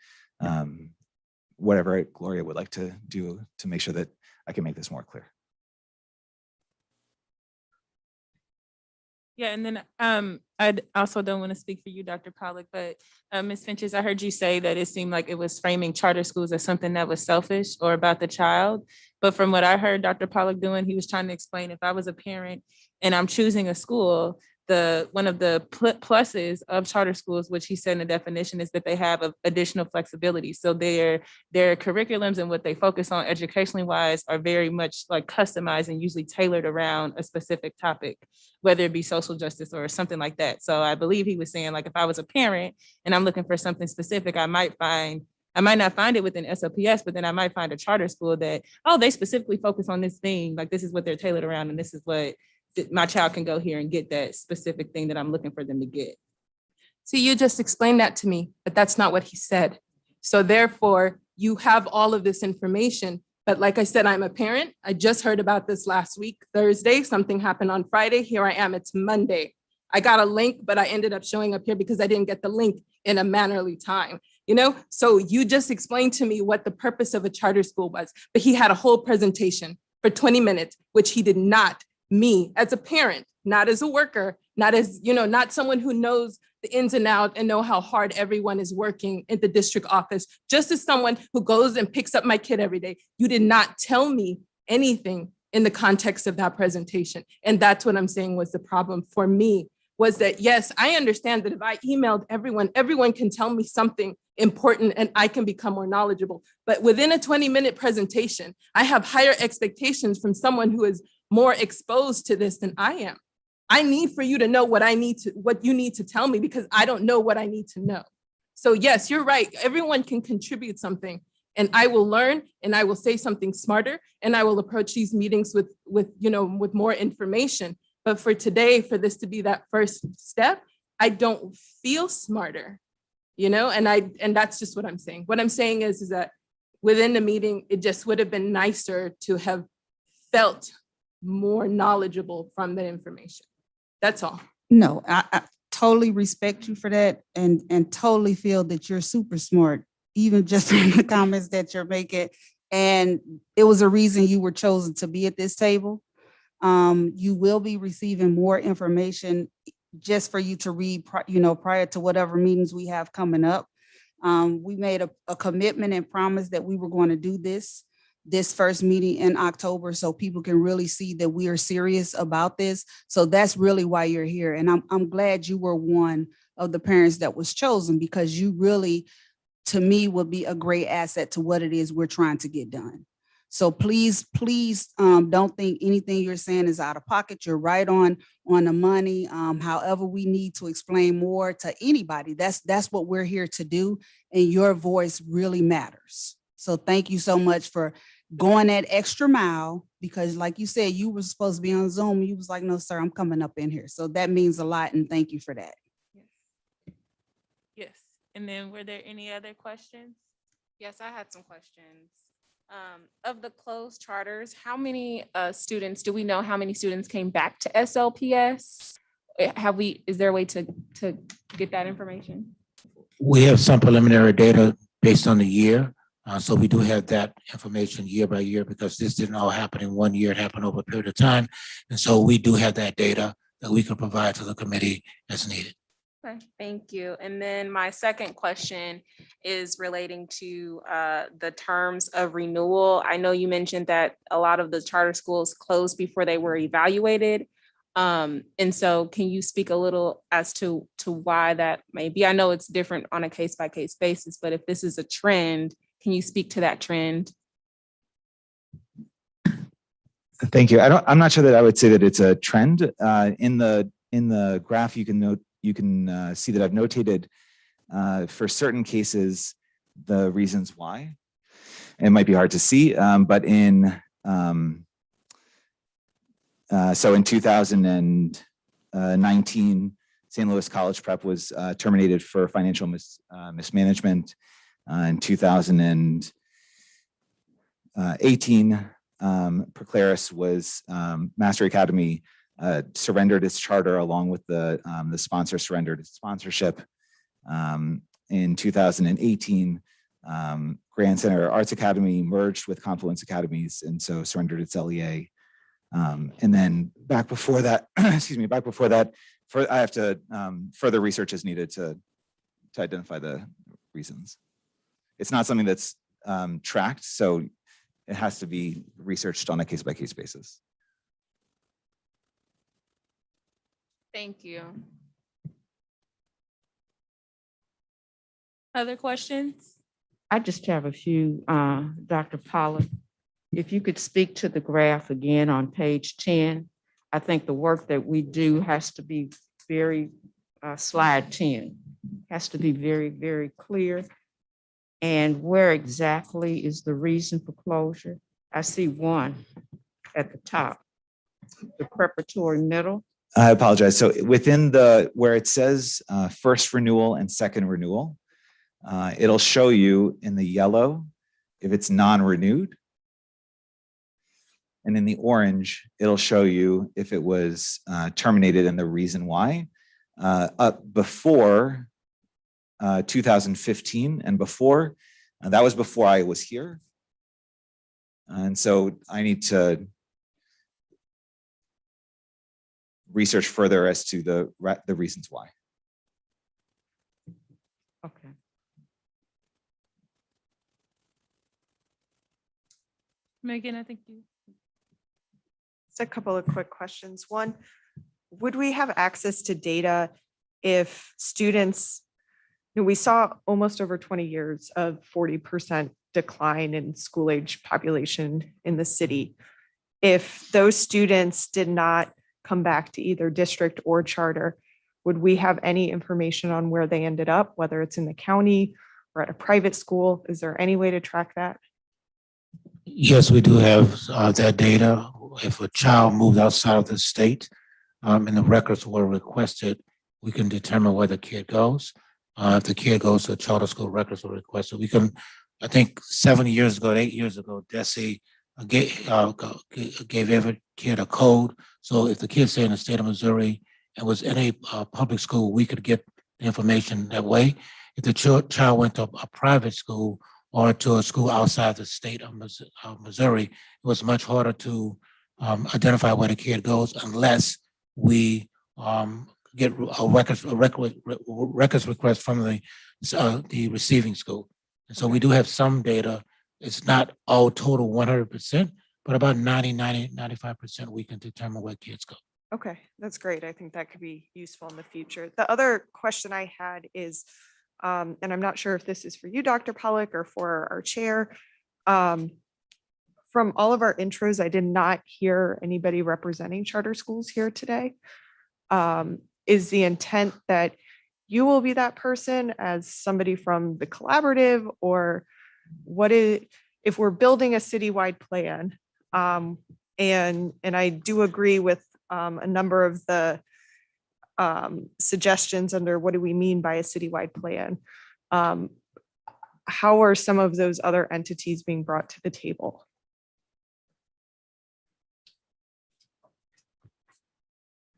whatever Gloria would like to do to make sure that I can make this more clear. Yeah, and then I also don't want to speak for you, Dr. Pollack, but Ms. Finches, I heard you say that it seemed like it was framing charter schools as something that was selfish or about the child. But from what I heard Dr. Pollack doing, he was trying to explain if I was a parent and I'm choosing a school, one of the pluses of charter schools, which he said in the definition, is that they have additional flexibility. So their curriculums and what they focus on educationally wise are very much like customized and usually tailored around a specific topic, whether it be social justice or something like that. So I believe he was saying, like, if I was a parent and I'm looking for something specific, I might not find it within SLPS, but then I might find a charter school that, oh, they specifically focus on this thing, like this is what they're tailored around, and this is what my child can go here and get that specific thing that I'm looking for them to get. See, you just explained that to me, but that's not what he said. So therefore, you have all of this information. But like I said, I'm a parent. I just heard about this last week, Thursday. Something happened on Friday. Here I am. It's Monday. I got a link, but I ended up showing up here because I didn't get the link in a mannerly time. So you just explained to me what the purpose of a charter school was, but he had a whole presentation for 20 minutes, which he did not. Me as a parent, not as a worker, not as, not someone who knows the ins and outs and know how hard everyone is working at the district office, just as someone who goes and picks up my kid every day. You did not tell me anything in the context of that presentation. And that's what I'm saying was the problem for me, was that, yes, I understand that if I emailed everyone can tell me something important and I can become more knowledgeable. But within a 20-minute presentation, I have higher expectations from someone who is more exposed to this than I am. I need for you to know what you need to tell me, because I don't know what I need to know. So yes, you're right. Everyone can contribute something, and I will learn and I will say something smarter, and I will approach these meetings with more information. But for today, for this to be that first step, I don't feel smarter, and that's just what I'm saying. What I'm saying is that within the meeting, it just would have been nicer to have felt more knowledgeable from the information. That's all. No, I totally respect you for that, and totally feel that you're super smart, even just from the comments that you're making. And it was a reason you were chosen to be at this table. You will be receiving more information just for you to read, prior to whatever meetings we have coming up. We made a commitment and promise that we were going to do this first meeting in October, so people can really see that we are serious about this. So that's really why you're here. And I'm glad you were one of the parents that was chosen, because you really, to me, would be a great asset to what it is we're trying to get done. So please, don't think anything you're saying is out of pocket. You're right on the money. However, we need to explain more to anybody. That's what we're here to do. And your voice really matters. So thank you so much for going that extra mile, because like you said, you were supposed to be on Zoom. You was like, no, sir, I'm coming up in here. So that means a lot. And thank you for that. Yes. And then were there any other questions? Yes, I had some questions. Of the closed charters, how many students, do we know how many students came back to SLPS? Is there a way to get that information? We have some preliminary data based on the year. So we do have that information year by year, because this didn't all happen in 1 year. It happened over a period of time. And so we do have that data that we can provide to the committee as needed. Okay, thank you. And then my second question is relating to the terms of renewal. I know you mentioned that a lot of the charter schools closed before they were evaluated. And so can you speak a little as to why that may be? I know it's different on a case-by-case basis, but if this is a trend, can you speak to that trend? Thank you. I'm not sure that I would say that it's a trend. In the graph, you can see that I've notated for certain cases the reasons why. It might be hard to see, but so in 2019, St. Louis College Prep was terminated for financial mismanagement. In 2018, Proclaris was Mastery Academy surrendered its charter along with the sponsor surrendered its sponsorship. In 2018, Grand Center Arts Academy merged with Confluence Academies and so surrendered its LEA. And then back before that, excuse me, back before that, I have to, further research is needed to identify the reasons. It's not something that's tracked, so it has to be researched on a case-by-case basis. Thank you. Other questions? I just have a few, Dr. Pollard. If you could speak to the graph again on page 10, I think the work that we do has to be very, slide 10, has to be very, very clear. And where exactly is the reason for closure? I see one at the top, the preparatory middle. I apologize. So within where it says first renewal and second renewal, it'll show you in the yellow if it's non-renewed. And in the orange, it'll show you if it was terminated and the reason why. Up before 2015 and before, that was before I was here. And so I need to research further as to the reasons why. Okay. Megan, I think you. Just a couple of quick questions. One, would we have access to data if students, we saw almost over 20 years of 40% decline in school age population in the city. If those students did not come back to either district or charter, would we have any information on where they ended up, whether it's in the county or at a private school? Is there any way to track that? Yes, we do have that data. If a child moved outside of the state and the records were requested, we can determine where the kid goes. If the kid goes to a charter school, records were requested. We can, I think 7 years ago, 8 years ago, DESE gave every kid a code. So if the kid say in the state of Missouri and was in a public school, we could get the information that way. If the child went to a private school or to a school outside the state of Missouri, it was much harder to identify where the kid goes unless we get a records request from the receiving school. And so we do have some data. It's not all total 100%, but about 95% we can determine where kids go. Okay, that's great. I think that could be useful in the future. The other question I had is, and I'm not sure if this is for you, Dr. Pollack, or for our chair. From all of our intros, I did not hear anybody representing charter schools here today. Is the intent that you will be that person as somebody from the collaborative, or what is, if we're building a citywide plan? And I do agree with a number of the suggestions under what do we mean by a citywide plan? How are some of those other entities being brought to the table?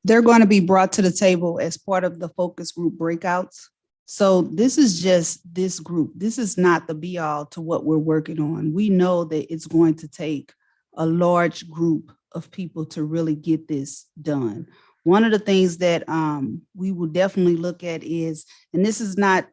They're going to be brought to the table as part of the focus group breakouts. So this is just this group. This is not the be all to what we're working on. We know that it's going to take a large group of people to really get this done. One of the things that we will definitely look at is, and this is not,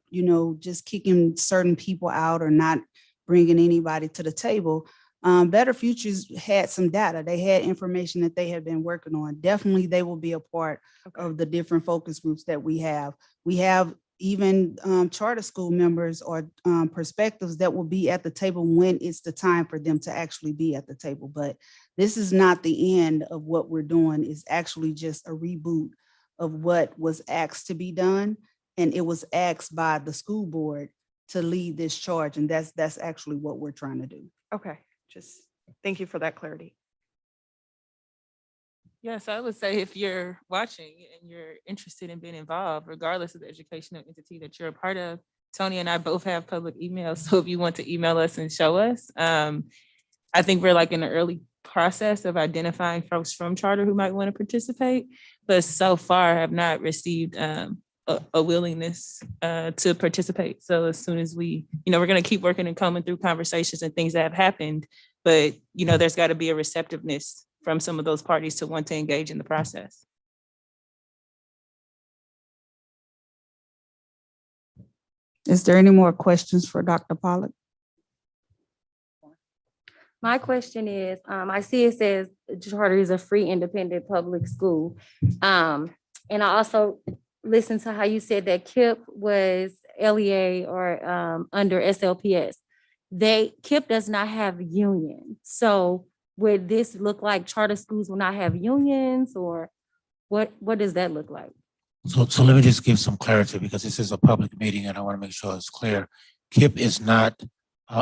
just kicking certain people out or not bringing anybody to the table. Better Futures had some data. They had information that they had been working on. Definitely they will be a part of the different focus groups that we have. We have even charter school members or perspectives that will be at the table when it's the time for them to actually be at the table. But this is not the end of what we're doing. It's actually just a reboot of what was asked to be done. And it was asked by the school board to lead this charge. And that's actually what we're trying to do. Okay, just thank you for that clarity. Yes, I would say if you're watching and you're interested in being involved, regardless of the educational entity that you're a part of, Tony and I both have public emails. So if you want to email us and show us, I think we're like in the early process of identifying folks from charter who might want to participate, but so far have not received a willingness to participate. So as soon as we, we're going to keep working and combing through conversations and things that have happened, but there's got to be a receptiveness from some of those parties to want to engage in the process. Is there any more questions for Dr. Pollack? My question is, I see it says charter is a free independent public school. And I also listened to how you said that KIPP was LEA or under SLPS. KIPP does not have unions. So would this look like charter schools will not have unions, or what does that look like? So let me just give some clarity, because this is a public meeting and I want to make sure it's clear. KIPP is not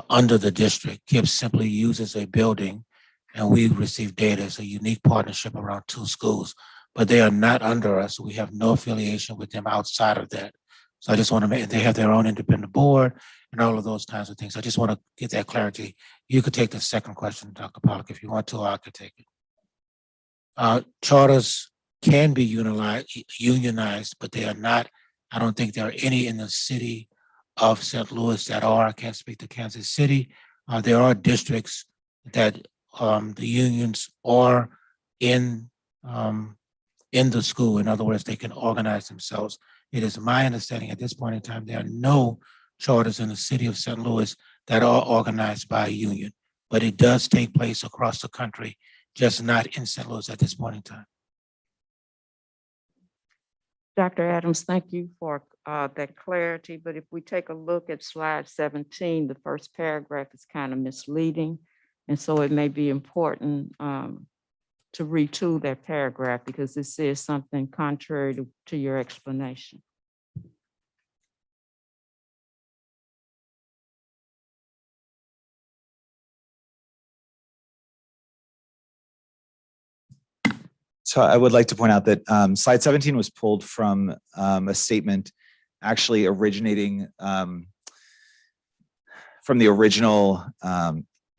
under the district. KIPP simply uses a building and we receive data. It's a unique partnership around 2 schools, but they are not under us. We have no affiliation with them outside of that. So I just want to make, they have their own independent board and all of those kinds of things. I just want to get that clarity. You could take the second question, Dr. Pollack, if you want to, or I could take it. Charters can be unionized, but they are not. I don't think there are any in the city of St. Louis that are. I can't speak to Kansas City. There are districts that the unions are in the school. In other words, they can organize themselves. It is my understanding at this point in time, there are no charters in the city of St. Louis that are organized by a union, but it does take place across the country, just not in St. Louis at this point in time. Dr. Adams, thank you for that clarity. But if we take a look at slide 17, the first paragraph is kind of misleading. And so it may be important to retool that paragraph, because this is something contrary to your explanation. So I would like to point out that slide 17 was pulled from a statement actually originating from the original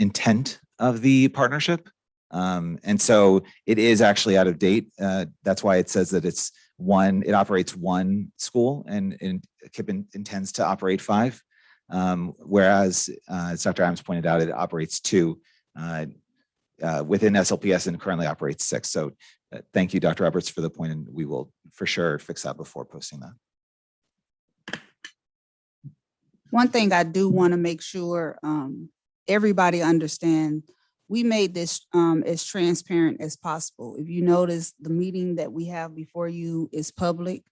intent of the partnership. And so it is actually out of date. That's why it says that it operates 1 school, and KIPP intends to operate 5. Whereas, as Dr. Adams pointed out, it operates 2 within SLPS and currently operates 6. So thank you, Dr. Roberts, for the point, and we will for sure fix that before posting that. One thing I do want to make sure everybody understand, we made this as transparent as possible. If you notice, the meeting that we have before you is public.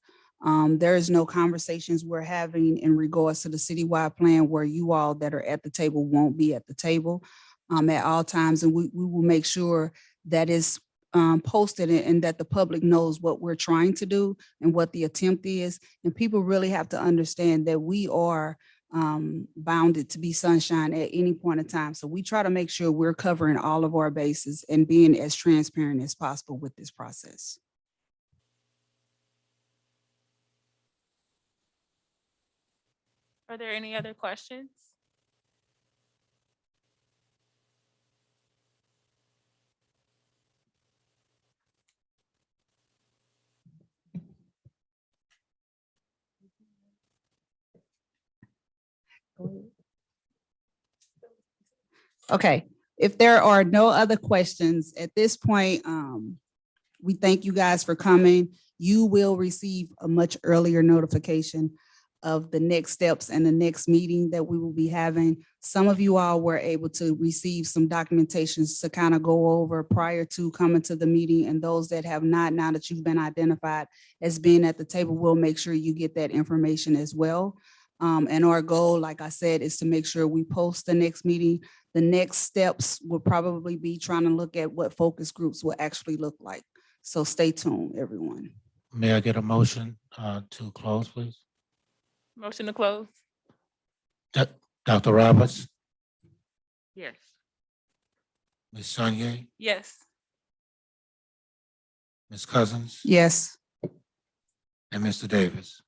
There is no conversations we're having in regards to the citywide plan where you all that are at the table won't be at the table at all times. And we will make sure that is posted and that the public knows what we're trying to do and what the attempt is. And people really have to understand that we are bounded to be sunshine at any point in time. So we try to make sure we're covering all of our bases and being as transparent as possible with this process. Are there any other questions? Okay, if there are no other questions at this point, we thank you guys for coming. You will receive a much earlier notification of the next steps and the next meeting that we will be having. Some of you all were able to receive some documentations to kind of go over prior to coming to the meeting, and those that have not, now that you've been identified as being at the table, we'll make sure you get that information as well. And our goal, like I said, is to make sure we post the next meeting. The next steps will probably be trying to look at what focus groups will actually look like. So stay tuned, everyone. May I get a motion to close, please? Motion to close. Dr. Roberts, Yes. Ms. Sanye, Yes. Ms. Cousins, Yes. and Mr. Davis.